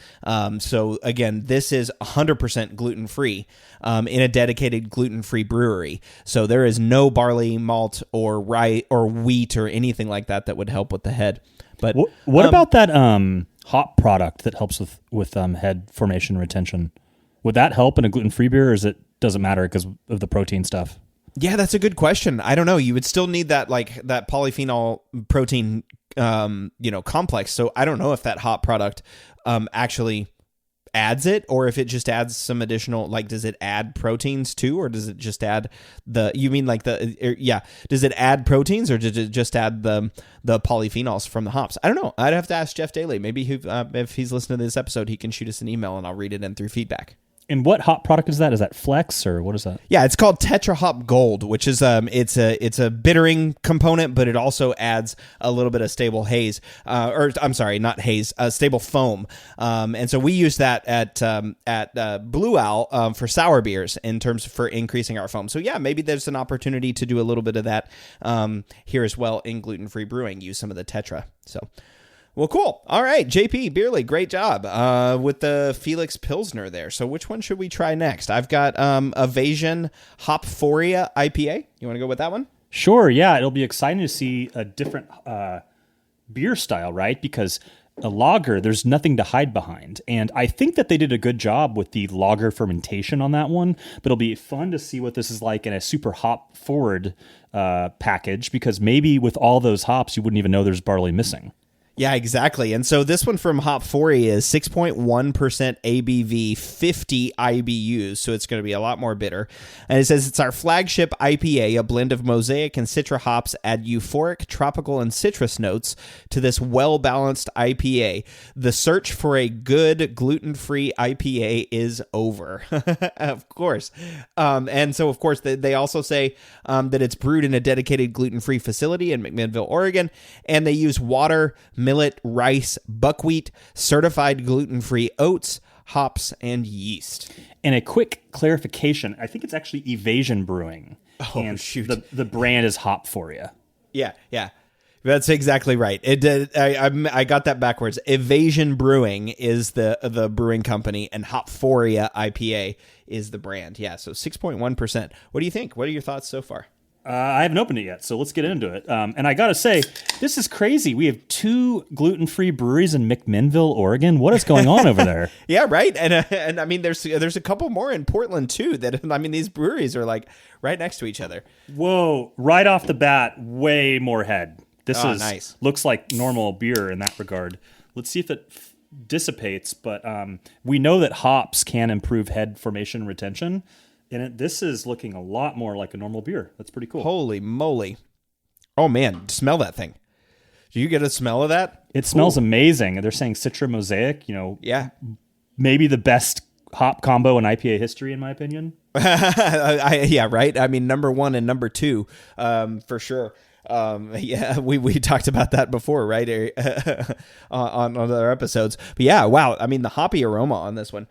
So again, this is 100% gluten-free in a dedicated gluten-free brewery. So there is no barley malt or rye or wheat or anything like that would help with the head. But what about that hop product that helps with head formation retention? Would that help in a gluten-free beer, or doesn't matter because of the protein stuff? Yeah, that's a good question. I don't know. You would still need that that polyphenol protein complex. So I don't know if that hop product actually adds it, or if it just adds some additional, does it add proteins too, or does it just add does it add proteins, or does it just add the polyphenols from the hops? I don't know. I'd have to ask Jeff Daly. Maybe if he's listening to this episode, he can shoot us an email and I'll read it in through feedback. And what hop product is that? Is that Flex, or what is that? Yeah, it's called Tetra Hop Gold, which is it's a bittering component, but it also adds a little bit of stable haze, stable foam. And so we use that at Blue Owl for sour beers in terms for increasing our foam. So yeah, maybe there's an opportunity to do a little bit of that here as well in gluten-free brewing. Use some of the Tetra. So. Well, cool. All right, JP, Beerly, great job with the Felix Pilsner there. So which one should we try next? I've got Evasion Hopforia IPA. You want to go with that one? Sure, yeah. It'll be exciting to see a different beer style, right? Because a lager, there's nothing to hide behind. And I think that they did a good job with the lager fermentation on that one. But it'll be fun to see what this is like in a super hop-forward package, because maybe with all those hops, you wouldn't even know there's barley missing. Yeah, exactly. And so this one from Hopforia is 6.1% ABV, 50 IBUs, so it's going to be a lot more bitter. And it says it's our flagship IPA, a blend of Mosaic and Citra hops add euphoric, tropical, and citrus notes to this well-balanced IPA. The search for a good gluten-free IPA is over. Of course. And so, of course, they also say that it's brewed in a dedicated gluten-free facility in McMinnville, Oregon, and they use water, millet, rice, buckwheat, certified gluten-free oats, hops, and yeast. And a quick clarification, I think it's actually Evasion Brewing. Oh, and shoot. The brand is Hopforia. Yeah. That's exactly right. I got that backwards. Evasion Brewing is the brewing company, and Hopforia IPA is the brand. Yeah, so 6.1%. What do you think? What are your thoughts so far? I haven't opened it yet, so let's get into it. And I got to say, this is crazy. We have 2 gluten-free breweries in McMinnville, Oregon. What is going on over there? Yeah, right. And I mean, there's a couple more in Portland, too. These breweries are like right next to each other. Whoa, right off the bat, way more head. This is nice. Looks like normal beer in that regard. Let's see if it dissipates, but we know that hops can improve head formation and retention. And this is looking a lot more like a normal beer. That's pretty cool. Holy moly. Oh, man. Smell that thing. Do you get a smell of that? It smells amazing. They're saying Citra Mosaic, Yeah. Maybe the best hop combo in IPA history, in my opinion. Yeah, right? I mean, number 1 and number 2, for sure. Yeah, we talked about that before, right? on other episodes. But yeah, wow. I mean, the hoppy aroma on this one.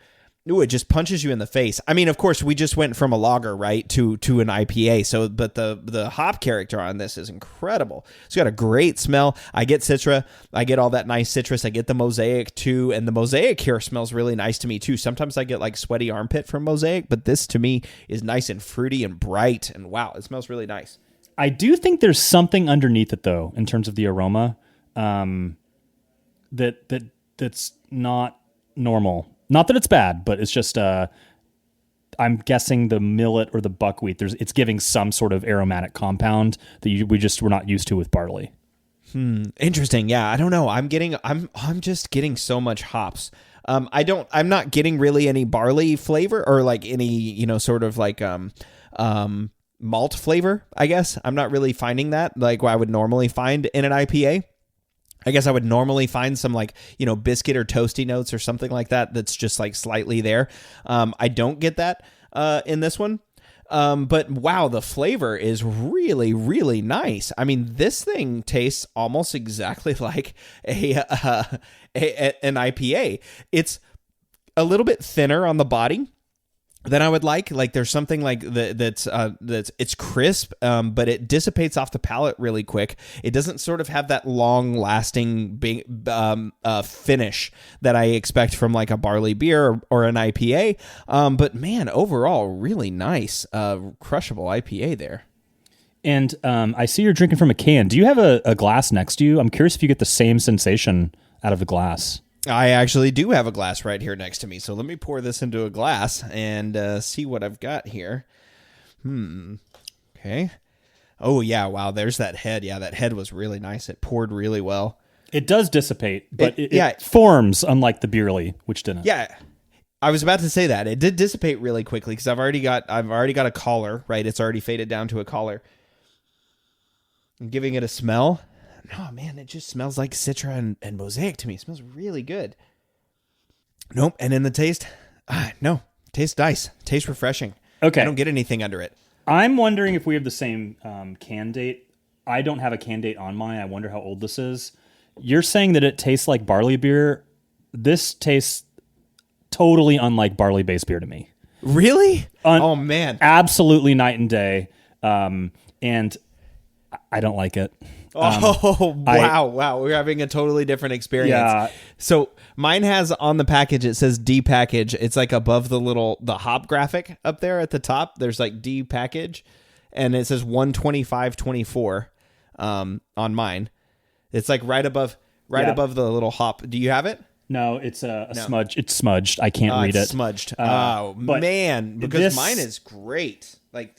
Ooh, it just punches you in the face. I mean, of course, we just went from a lager, right, to an IPA. So, but the hop character on this is incredible. It's got a great smell. I get Citra. I get all that nice citrus. I get the Mosaic too, and the Mosaic here smells really nice to me too. Sometimes I get like sweaty armpit from Mosaic, but this to me is nice and fruity and bright, and wow, it smells really nice. I do think there's something underneath it though, in terms of the aroma, that's not normal. Not that it's bad, but it's just I'm guessing the millet or the buckwheat. It's giving some sort of aromatic compound that we're not used to with barley. Interesting. Yeah, I don't know. I'm just getting so much hops. I'm not getting really any barley flavor or like any sort of like malt flavor. I guess I'm not really finding that like what I would normally find in an IPA. I guess I would normally find some like, biscuit or toasty notes or something like that. That's just like slightly there. I don't get that in this one. But wow, the flavor is really, really nice. I mean, this thing tastes almost exactly like an IPA. It's a little bit thinner on the body than I would like. Like there's something like that's it's crisp, but it dissipates off the palate really quick. It doesn't sort of have that long lasting big finish that I expect from like a barley beer or an IPA. But man, overall, really nice, crushable IPA there. And I see you're drinking from a can. Do you have a glass next to you? I'm curious if you get the same sensation out of the glass. I actually do have a glass right here next to me, so let me pour this into a glass and see what I've got here. Okay. Oh, yeah, wow, there's that head. Yeah, that head was really nice. It poured really well. It does dissipate, but it forms, unlike the Beerly, which didn't. Yeah, I was about to say that. It did dissipate really quickly because I've already got a collar, right? It's already faded down to a collar. I'm giving it a smell. No, man, it just smells like Citra and Mosaic to me. It smells really good. Nope. And in the taste, no. Tastes nice. Tastes refreshing. Okay. I don't get anything under it. I'm wondering if we have the same can date. I don't have a can date on mine. I wonder how old this is. You're saying that it tastes like barley beer. This tastes totally unlike barley-based beer to me. Really? Oh, man. Absolutely night and day. And I don't like it. Wow. We're having a totally different experience. Yeah. So mine has on the package, it says D package. It's like above the hop graphic up there at the top. There's like D package and it says 125.24 on mine. It's like right above the little hop. Do you have it? No, it's a smudge. It's smudged. I can't read it. Smudged. But man, because mine is great. Like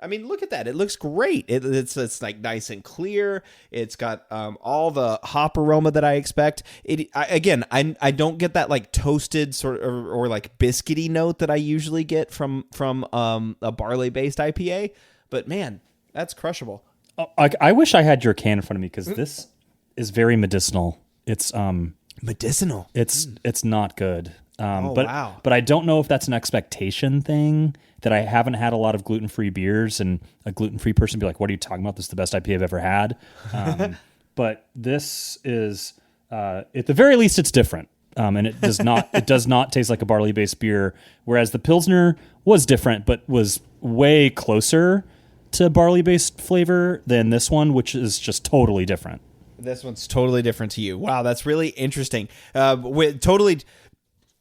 I mean, look at that. It looks great. It's like nice and clear. It's got all the hop aroma that I expect. I don't get that like toasted sort of or like biscuity note that I usually get from a barley-based IPA. But man, that's crushable. I wish I had your can in front of me because this is very medicinal. It's medicinal. It's not good. Wow. But I don't know if that's an expectation thing that I haven't had a lot of gluten-free beers and a gluten-free person be like, what are you talking about? This is the best IPA I've ever had. But this is, at the very least, it's different. And it does not taste like a barley-based beer. Whereas the Pilsner was different, but was way closer to barley-based flavor than this one, which is just totally different. This one's totally different to you. Wow, that's really interesting. With totally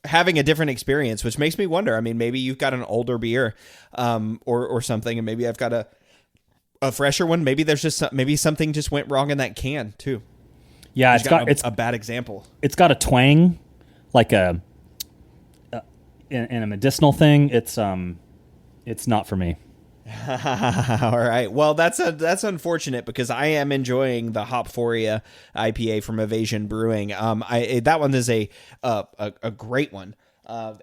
having a different experience, which makes me wonder. I mean, maybe you've got an older beer, or something, and maybe I've got a fresher one. Maybe there's just maybe something just went wrong in that can too. Yeah, it's a bad example. It's got a twang, like in a medicinal thing. It's not for me. All right. Well, that's unfortunate because I am enjoying the Hopforia IPA from Evasion Brewing. That one is a great one.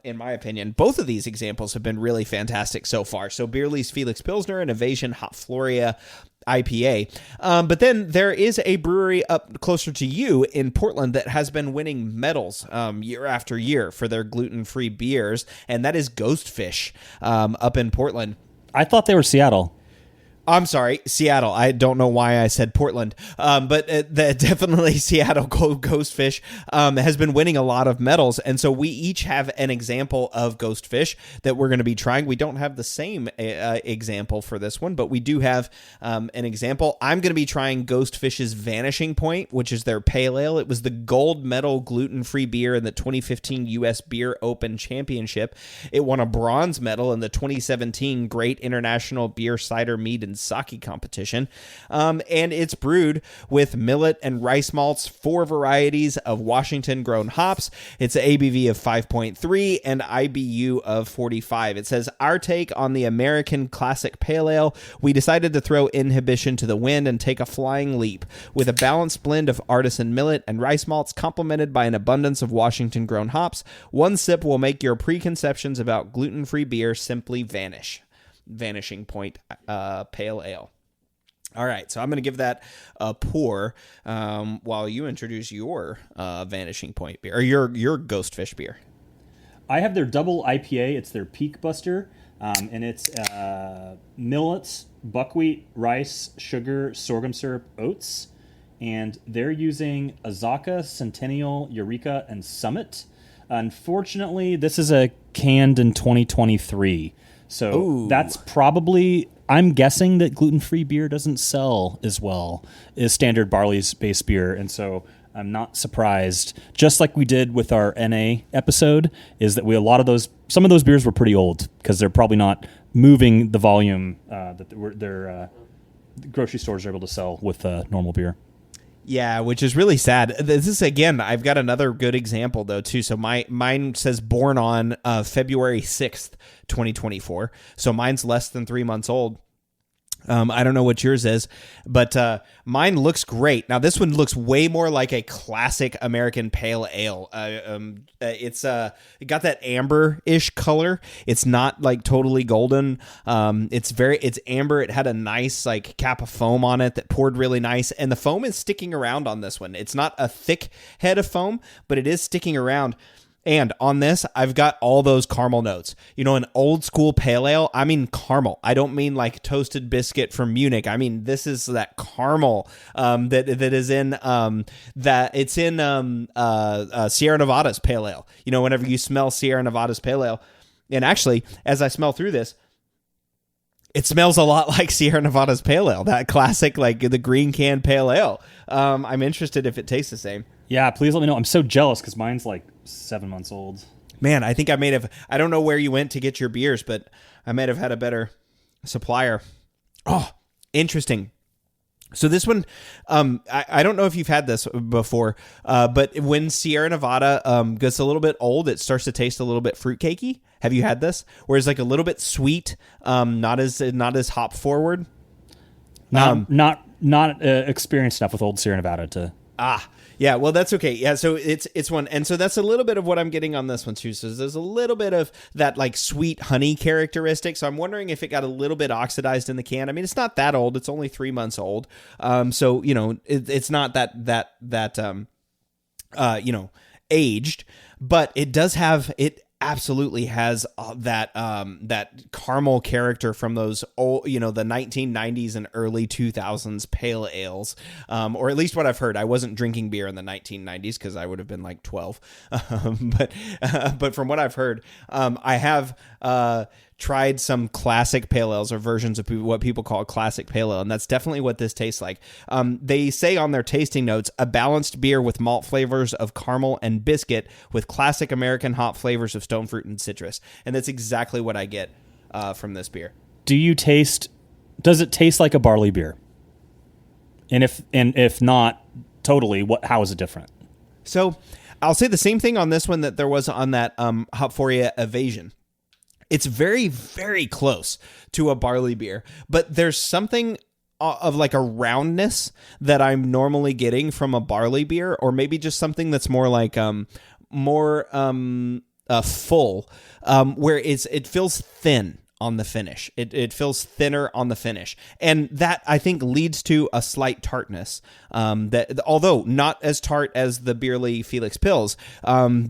In my opinion, both of these examples have been really fantastic so far. So Beerley's Felix Pilsner and Evasion Hopforia IPA. But then there is a brewery up closer to you in Portland that has been winning medals year after year for their gluten-free beers, and that is Ghostfish up in Portland. I thought they were Seattle. I'm sorry, Seattle. I don't know why I said Portland, but definitely Seattle Ghostfish has been winning a lot of medals, and so we each have an example of Ghostfish that we're going to be trying. We don't have the same example for this one, but we do have an example. I'm going to be trying Ghostfish's Vanishing Point, which is their pale ale. It was the gold medal gluten-free beer in the 2015 U.S. Beer Open Championship. It won a bronze medal in the 2017 Great International Beer Cider Mead and Sake competition, and it's brewed with millet and rice malts, 4 varieties of Washington grown hops. It's an ABV of 5.3 and IBU of 45. It says, our take on the American classic pale ale, we decided to throw inhibition to the wind and take a flying leap with a balanced blend of artisan millet and rice malts complemented by an abundance of Washington grown hops. One sip will make your preconceptions about gluten-free beer simply vanish. Vanishing Point pale ale. All right, so I'm going to give that a pour while you introduce your Vanishing Point beer, or your Ghostfish beer. I have their double IPA. It's their Peak Buster, and it's millets, buckwheat, rice, sugar, sorghum syrup, oats, and they're using Azaka, Centennial, Eureka, and Summit. Unfortunately, this is a canned in 2023. So that's probably, I'm guessing that gluten-free beer doesn't sell as well as standard barley-based beer. And so I'm not surprised, just like we did with our NA episode, is that some of those beers were pretty old because they're probably not moving the volume that their grocery stores are able to sell with normal beer. Yeah, which is really sad. This is, again, I've got another good example, though, too. So mine says born on February 6th, 2024. So mine's less than 3 months old. I don't know what yours is, but mine looks great. Now, this one looks way more like a classic American pale ale. It got that amber-ish color. It's not like totally golden. It's amber. It had a nice like cap of foam on it that poured really nice, and the foam is sticking around on this one. It's not a thick head of foam, but it is sticking around. And on this, I've got all those caramel notes. You know, an old school pale ale, I mean caramel. I don't mean like toasted biscuit from Munich. I mean, this is that caramel that is in Sierra Nevada's pale ale. You know, whenever you smell Sierra Nevada's pale ale. And actually, as I smell through this, it smells a lot like Sierra Nevada's pale ale, that classic, like the green can pale ale. I'm interested if it tastes the same. Yeah, please let me know. I'm so jealous because mine's like 7 months old. Man, I think I don't know where you went to get your beers, but I might have had a better supplier. Oh, interesting. So this one, I don't know if you've had this before, but when Sierra Nevada gets a little bit old, it starts to taste a little bit fruitcakey. Have you had this? Where it's like a little bit sweet, not as hop forward. Not experienced enough with old Sierra Nevada to. Yeah, well, that's okay. Yeah, so it's one, and so that's a little bit of what I'm getting on this one too. So there's a little bit of that like sweet honey characteristic. So I'm wondering if it got a little bit oxidized in the can. I mean, it's not that old; it's only 3 months old. So it's not that aged, but it does have it. Absolutely has that caramel character from those old, the 1990s and early 2000s pale ales, or at least what I've heard. I wasn't drinking beer in the 1990s because I would have been like 12, but from what I've heard, I have tried some classic pale ales or versions of what people call classic pale ale, and that's definitely what this tastes like. They say on their tasting notes, a balanced beer with malt flavors of caramel and biscuit with classic American hop flavors of stone fruit and citrus, and that's exactly what I get from this beer. Does it taste like a barley beer? And if not totally, how is it different? So I'll say the same thing on this one that there was on that Hopforia Evasion. It's very, very close to a barley beer, but there's something of like a roundness that I'm normally getting from a barley beer, or maybe just something that's more like full, where it feels thin on the finish. It feels thinner on the finish, and that I think leads to a slight tartness. That although not as tart as the Beerly Felix Pils,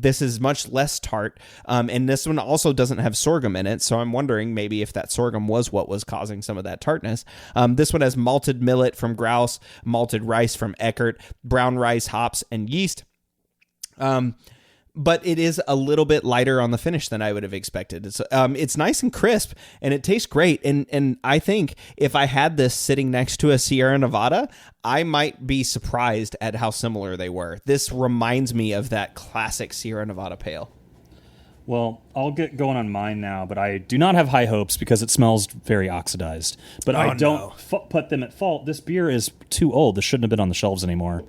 this is much less tart. And this one also doesn't have sorghum in it, so I'm wondering maybe if that sorghum was what was causing some of that tartness. This one has malted millet from Grouse, malted rice from Eckert, brown rice, hops, and yeast. But it is a little bit lighter on the finish than I would have expected. It's nice and crisp, and it tastes great. And I think if I had this sitting next to a Sierra Nevada, I might be surprised at how similar they were. This reminds me of that classic Sierra Nevada pale. Well, I'll get going on mine now, but I do not have high hopes because it smells very oxidized. But I don't put them at fault. This beer is too old. This shouldn't have been on the shelves anymore.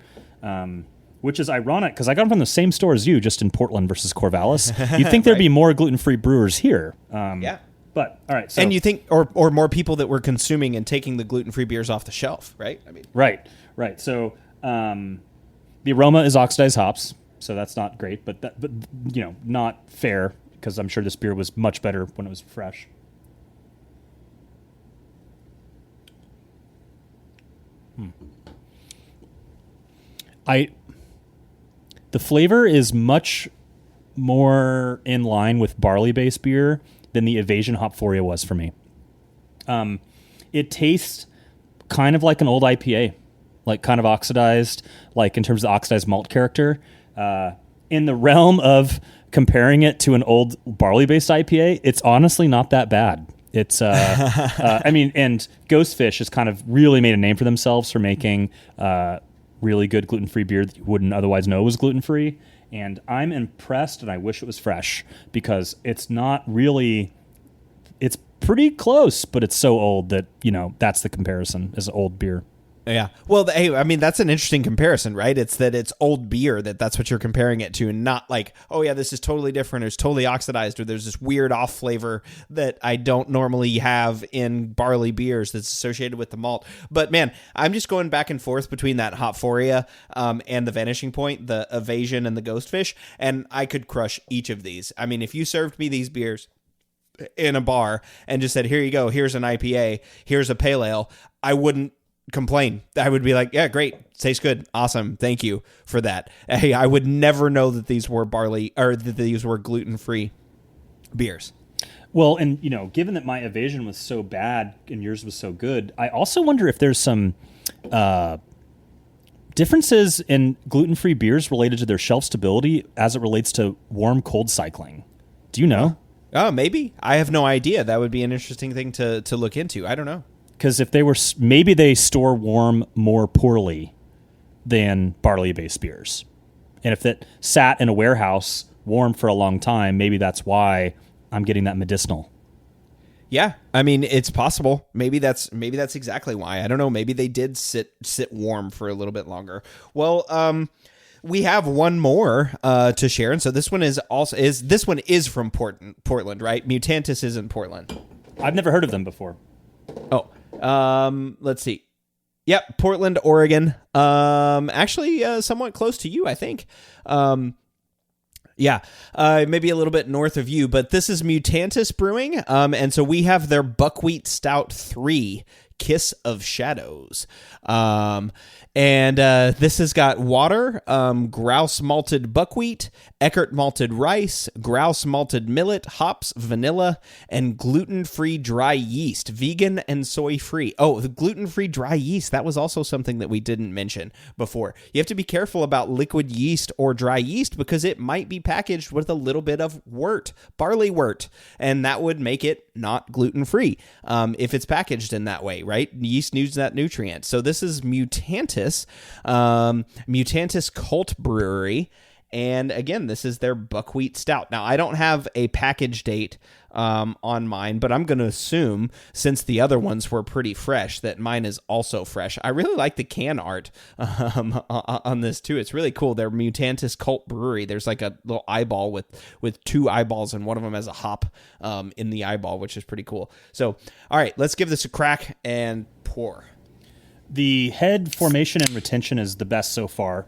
Which is ironic because I got them from the same store as you, just in Portland versus Corvallis. You'd think there'd be more gluten-free brewers here. Yeah. But, all right. So, and you think, or more people that were consuming and taking the gluten-free beers off the shelf, right? I mean, Right. So the aroma is oxidized hops, so that's not great, but not fair because I'm sure this beer was much better when it was fresh. The flavor is much more in line with barley-based beer than the Evasion Hopforia was for me. It tastes kind of like an old IPA, like kind of oxidized, like in terms of oxidized malt character. In the realm of comparing it to an old barley-based IPA, it's honestly not that bad. It's, and Ghostfish has kind of really made a name for themselves for making really good gluten-free beer that you wouldn't otherwise know was gluten-free. And I'm impressed, and I wish it was fresh because it's not really, it's pretty close, but it's so old that, that's the comparison is old beer. Yeah. Well, hey, I mean, that's an interesting comparison, right? It's that it's old beer, that's what you're comparing it to, and not like, oh yeah, this is totally different, or it's totally oxidized, or there's this weird off flavor that I don't normally have in barley beers that's associated with the malt. But man, I'm just going back and forth between that Hopforia and the Vanishing Point, the Evasion and the Ghostfish, and I could crush each of these. I mean, if you served me these beers in a bar and just said, here you go, here's an IPA, here's a pale ale, I wouldn't complain. I would be like, yeah, great, tastes good, awesome, thank you for that. Hey, I would never know that these were barley or that these were gluten-free beers. Well, and given that my Evasion was so bad and yours was so good, I also wonder if there's some differences in gluten-free beers related to their shelf stability as it relates to warm-cold cycling. Do you know? Oh, maybe. I have no idea. That would be an interesting thing to look into. I don't know. Because if maybe they store warm more poorly than barley-based beers. And if it sat in a warehouse warm for a long time, maybe that's why I'm getting that medicinal. Yeah, I mean, it's possible. Maybe that's exactly why. I don't know. Maybe they did sit warm for a little bit longer. Well, we have one more to share, and so this one is from Portland, right? Mutantis is in Portland. I've never heard of them before. Oh, let's see. Yep, Portland, Oregon. Actually, somewhat close to you, I think. Yeah, maybe a little bit north of you, but this is Mutantis Brewing, and so we have their Buckwheat Stout 3, Kiss of Shadows. And this has got water, grouse malted buckwheat, Eckert malted rice, grouse malted millet, hops, vanilla, and gluten-free dry yeast, vegan and soy-free. Oh, the gluten-free dry yeast, that was also something that we didn't mention before. You have to be careful about liquid yeast or dry yeast because it might be packaged with a little bit of wort, barley wort, and that would make it not gluten-free if it's packaged in that way, right? Yeast needs that nutrient. So this is Mutantis, Mutantis Cult Brewery. And again, this is their buckwheat stout. Now, I don't have a package date on mine, but I'm going to assume, since the other ones were pretty fresh, that mine is also fresh. I really like the can art on this, too. It's really cool. They're Mutantis Cult Brewery. There's like a little eyeball with two eyeballs, and one of them has a hop in the eyeball, which is pretty cool. So, all right, let's give this a crack and pour. The head formation and retention is the best so far.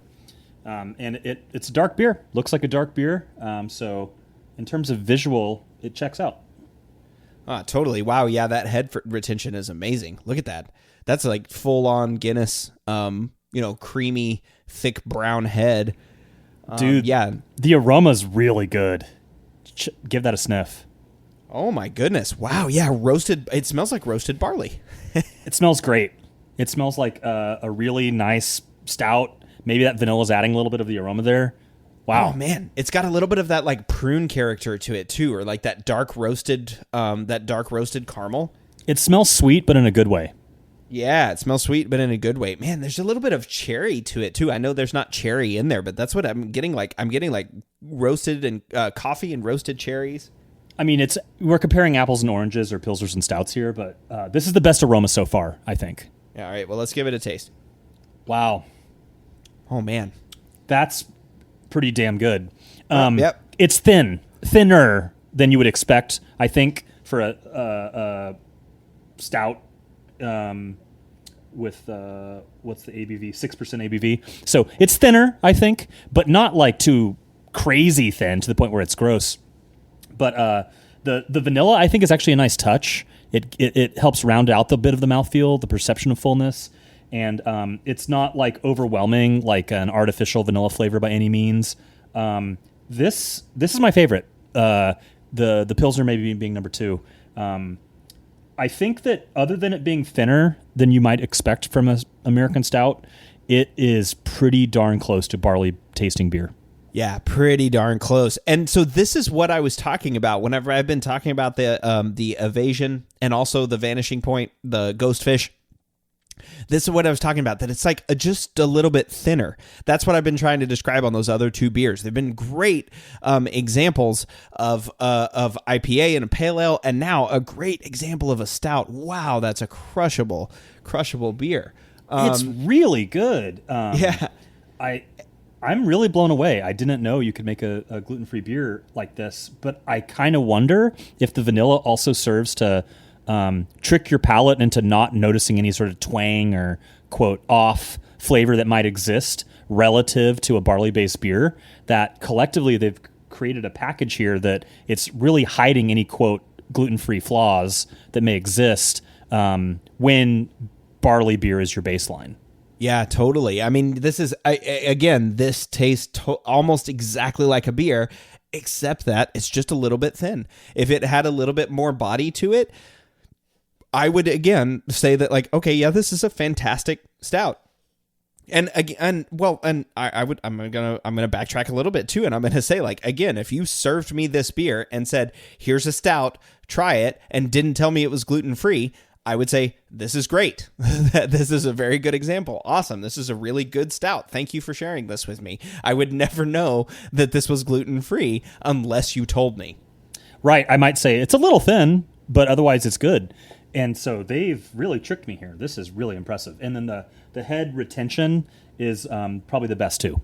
And it's a dark beer. Looks like a dark beer. So in terms of visual, it checks out. Totally. Wow. Yeah, that head retention is amazing. Look at that. That's like full-on Guinness, creamy, thick brown head. Dude, yeah. The aroma's really good. Give that a sniff. Oh, my goodness. Wow. Yeah, roasted. It smells like roasted barley. It smells great. It smells like a really nice stout. Maybe that vanilla's adding a little bit of the aroma there. Wow. Oh, man. It's got a little bit of that like prune character to it, too, or like that dark roasted caramel. It smells sweet, but in a good way. Yeah, it smells sweet, but in a good way. Man, there's a little bit of cherry to it, too. I know there's not cherry in there, but that's what I'm getting like. I'm getting like roasted and coffee and roasted cherries. I mean, we're comparing apples and oranges or pilsners and stouts here, but this is the best aroma so far, I think. Yeah, all right, well, let's give it a taste. Wow. Oh, man. That's pretty damn good. Yep. It's thinner than you would expect, I think, for a stout with, what's the ABV? 6% ABV. So it's thinner, I think, but not like too crazy thin to the point where it's gross. But the vanilla, I think, is actually a nice touch. It helps round out the bit of the mouthfeel, the perception of fullness. And it's not like overwhelming, like an artificial vanilla flavor by any means. This is my favorite. The Pilsner maybe being number 2. I think that other than it being thinner than you might expect from an American stout, it is pretty darn close to barley tasting beer. Yeah, pretty darn close. And so this is what I was talking about whenever I've been talking about the evasion and also the vanishing point, the ghost fish. This is what I was talking about, that it's like just a little bit thinner. That's what I've been trying to describe on those other 2 beers. They've been great examples of IPA and a pale ale, and now a great example of a stout. Wow, that's a crushable beer. It's really good. Yeah. I'm really blown away. I didn't know you could make a gluten-free beer like this, but I kind of wonder if the vanilla also serves to trick your palate into not noticing any sort of twang or, quote, off flavor that might exist relative to a barley-based beer, that collectively they've created a package here that it's really hiding any, quote, gluten-free flaws that may exist when barley beer is your baseline. Yeah, totally. I mean, this is, this tastes almost exactly like a beer, except that it's just a little bit thin. If it had a little bit more body to it, I would again say that, like, okay, yeah, this is a fantastic stout. And again, I'm gonna backtrack a little bit too, and I'm gonna say, like, again, if you served me this beer and said, here's a stout, try it, and didn't tell me it was gluten free, I would say, this is great. This is a very good example. Awesome. This is a really good stout. Thank you for sharing this with me. I would never know that this was gluten free unless you told me. Right. I might say it's a little thin, but otherwise it's good. And so they've really tricked me here. This is really impressive. And then the head retention is probably the best too.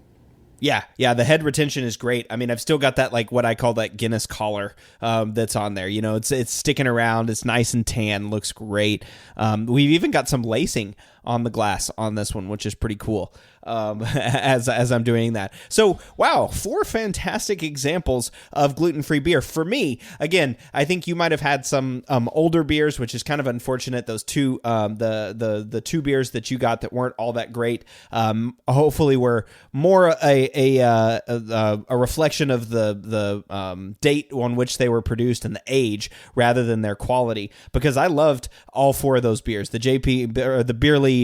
Yeah, the head retention is great. I mean, I've still got that, like, what I call that Guinness collar that's on there. You know, it's sticking around. It's nice and tan. Looks great. We've even got some lacing on the glass on this one, which is pretty cool as I'm doing that. So, wow, 4 fantastic examples of gluten-free beer. For me, again, I think you might have had some older beers, which is kind of unfortunate. Those two, the 2 beers that you got that weren't all that great, hopefully were more a reflection of the date on which they were produced and the age rather than their quality. Because I loved all 4 of those beers: the the Beerly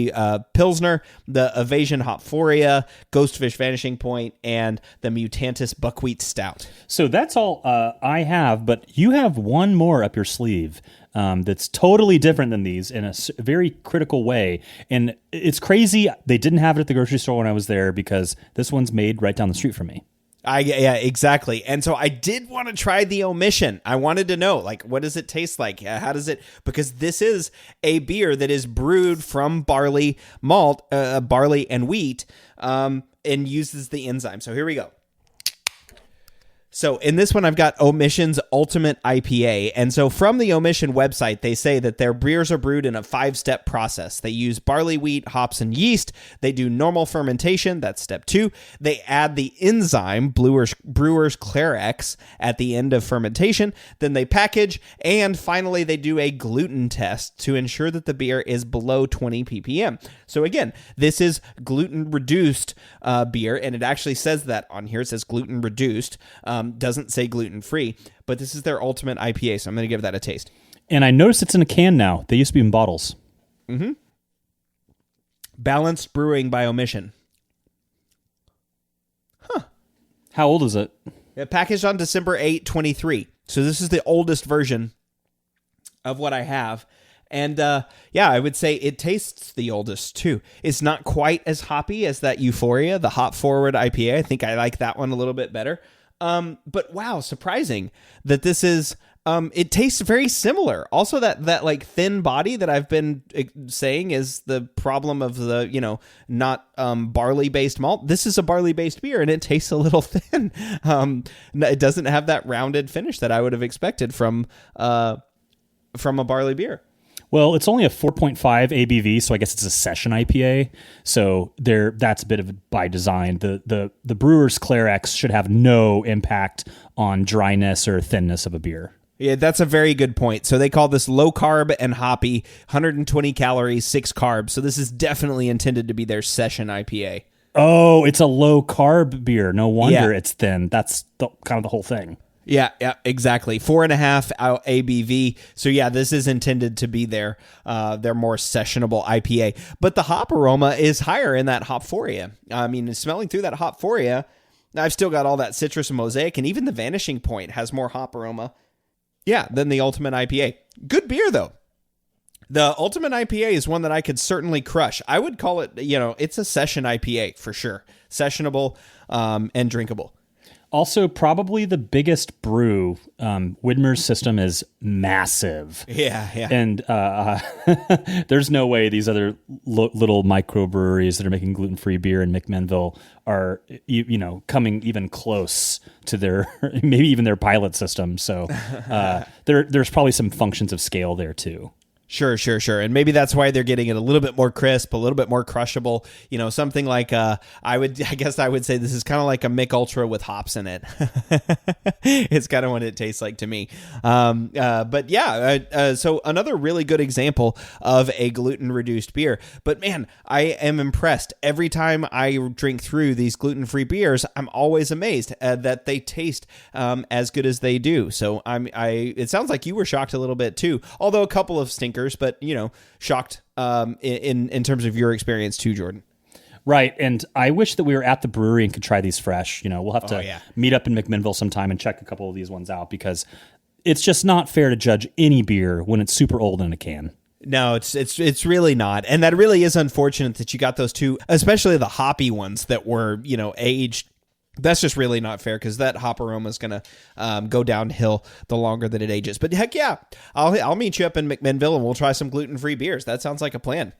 Pilsner, the Evasion Hopforia, Ghostfish Vanishing Point, and the Mutantis Buckwheat Stout. So that's all I have, but you have one more up your sleeve that's totally different than these in a very critical way. And it's crazy they didn't have it at the grocery store when I was there, because this one's made right down the street from me. Yeah, exactly. And so I did want to try the Omission. I wanted to know, like, what does it taste like? How does it, because this is a beer that is brewed from barley malt, barley and wheat, and uses the enzyme. So here we go. So in this one, I've got Omission's Ultimate IPA. And so from the Omission website, they say that their beers are brewed in a 5-step process. They use barley, wheat, hops, and yeast. They do normal fermentation. That's step 2. They add the enzyme, Brewer's Clarex, at the end of fermentation. Then they package. And finally, they do a gluten test to ensure that the beer is below 20 ppm. So again, this is gluten-reduced beer. And it actually says that on here. It says gluten-reduced. Doesn't say gluten-free, but this is their Ultimate IPA, so I'm going to give that a taste. And I noticed it's in a can now. They used to be in bottles. Mm-hmm. Balanced Brewing by Omission. Huh. How old is it? Packaged on December 8, 23. So this is the oldest version of what I have. And yeah, I would say it tastes the oldest too. It's not quite as hoppy as that Euphoria, the hop forward IPA. I think I like that one a little bit better. But wow, surprising that this is, it tastes very similar. Also that like thin body that I've been saying is the problem of the, not, barley based malt. This is a barley based beer and it tastes a little thin. It doesn't have that rounded finish that I would have expected from a barley beer. Well, it's only a 4.5 ABV, so I guess it's a session IPA. So that's a bit of by design. The Brewer's Clarex should have no impact on dryness or thinness of a beer. Yeah, that's a very good point. So they call this low carb and hoppy, 120 calories, 6 carbs. So this is definitely intended to be their session IPA. Oh, it's a low carb beer. No wonder Yeah. It's thin. That's kind of the whole thing. Yeah, exactly. 4.5 ABV. So yeah, this is intended to be their more sessionable IPA. But the hop aroma is higher in that Hopforia. I mean, smelling through that Hopforia, I've still got all that citrus and mosaic, and even the Vanishing Point has more hop aroma. Yeah, than the Ultimate IPA. Good beer though. The Ultimate IPA is one that I could certainly crush. I would call it, it's a session IPA for sure. Sessionable and drinkable. Also, probably the biggest brew. Widmer's system is massive. Yeah. And there's no way these other little microbreweries that are making gluten-free beer in McMinnville are, coming even close to their, maybe even their pilot system. So there's probably some functions of scale there too. Sure. And maybe that's why they're getting it a little bit more crisp, a little bit more crushable. Something like I guess I would say this is kind of like a Mick Ultra with hops in it. It's kind of what it tastes like to me. But yeah, so another really good example of a gluten-reduced beer. But man, I am impressed. Every time I drink through these gluten-free beers, I'm always amazed that they taste as good as they do. So it sounds like you were shocked a little bit too, although a couple of stinkers, but shocked in terms of your experience too, Jordan. Right, and I wish that we were at the brewery and could try these fresh. We'll have to meet up in McMinnville sometime and check a couple of these ones out, because it's just not fair to judge any beer when it's super old in a can. No, it's really not. And that really is unfortunate that you got those two, especially the hoppy ones that were, aged That's just really not fair because that hop aroma is going to go downhill the longer that it ages. But heck yeah, I'll meet you up in McMinnville and we'll try some gluten-free beers. That sounds like a plan.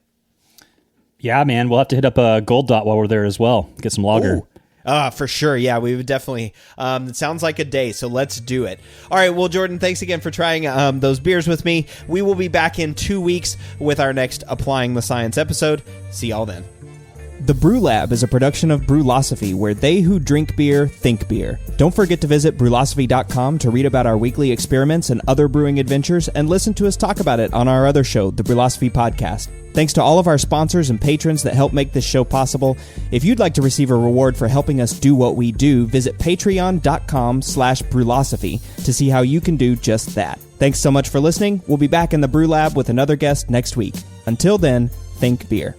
Yeah, man, we'll have to hit up a Gold Dot while we're there as well. Get some lager. For sure. Yeah, we would definitely. It sounds like a day, so let's do it. All right. Well, Jordan, thanks again for trying those beers with me. We will be back in 2 weeks with our next Applying the Science episode. See y'all then. The Brew Lab is a production of Brülosophy, where they who drink beer think beer. Don't forget to visit Brülosophy.com to read about our weekly experiments and other brewing adventures, and listen to us talk about it on our other show, the Brülosophy Podcast. Thanks to all of our sponsors and patrons that help make this show possible. If you'd like to receive a reward for helping us do what we do, visit patreon.com/Brülosophy to see how you can do just that. Thanks so much for listening. We'll be back in the Brew Lab with another guest next week. Until then, think beer.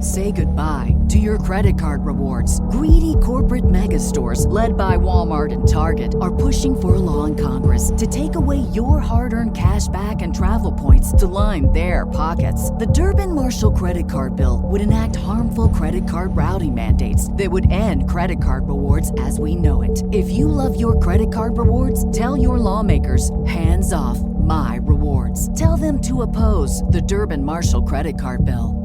Say goodbye to your credit card rewards. Greedy corporate mega stores, led by Walmart and Target, are pushing for a law in Congress to take away your hard-earned cash back and travel points to line their pockets. The Durbin-Marshall credit card bill would enact harmful credit card routing mandates that would end credit card rewards as we know it. If you love your credit card rewards, tell your lawmakers, hands off my rewards. Tell them to oppose the Durbin-Marshall credit card bill.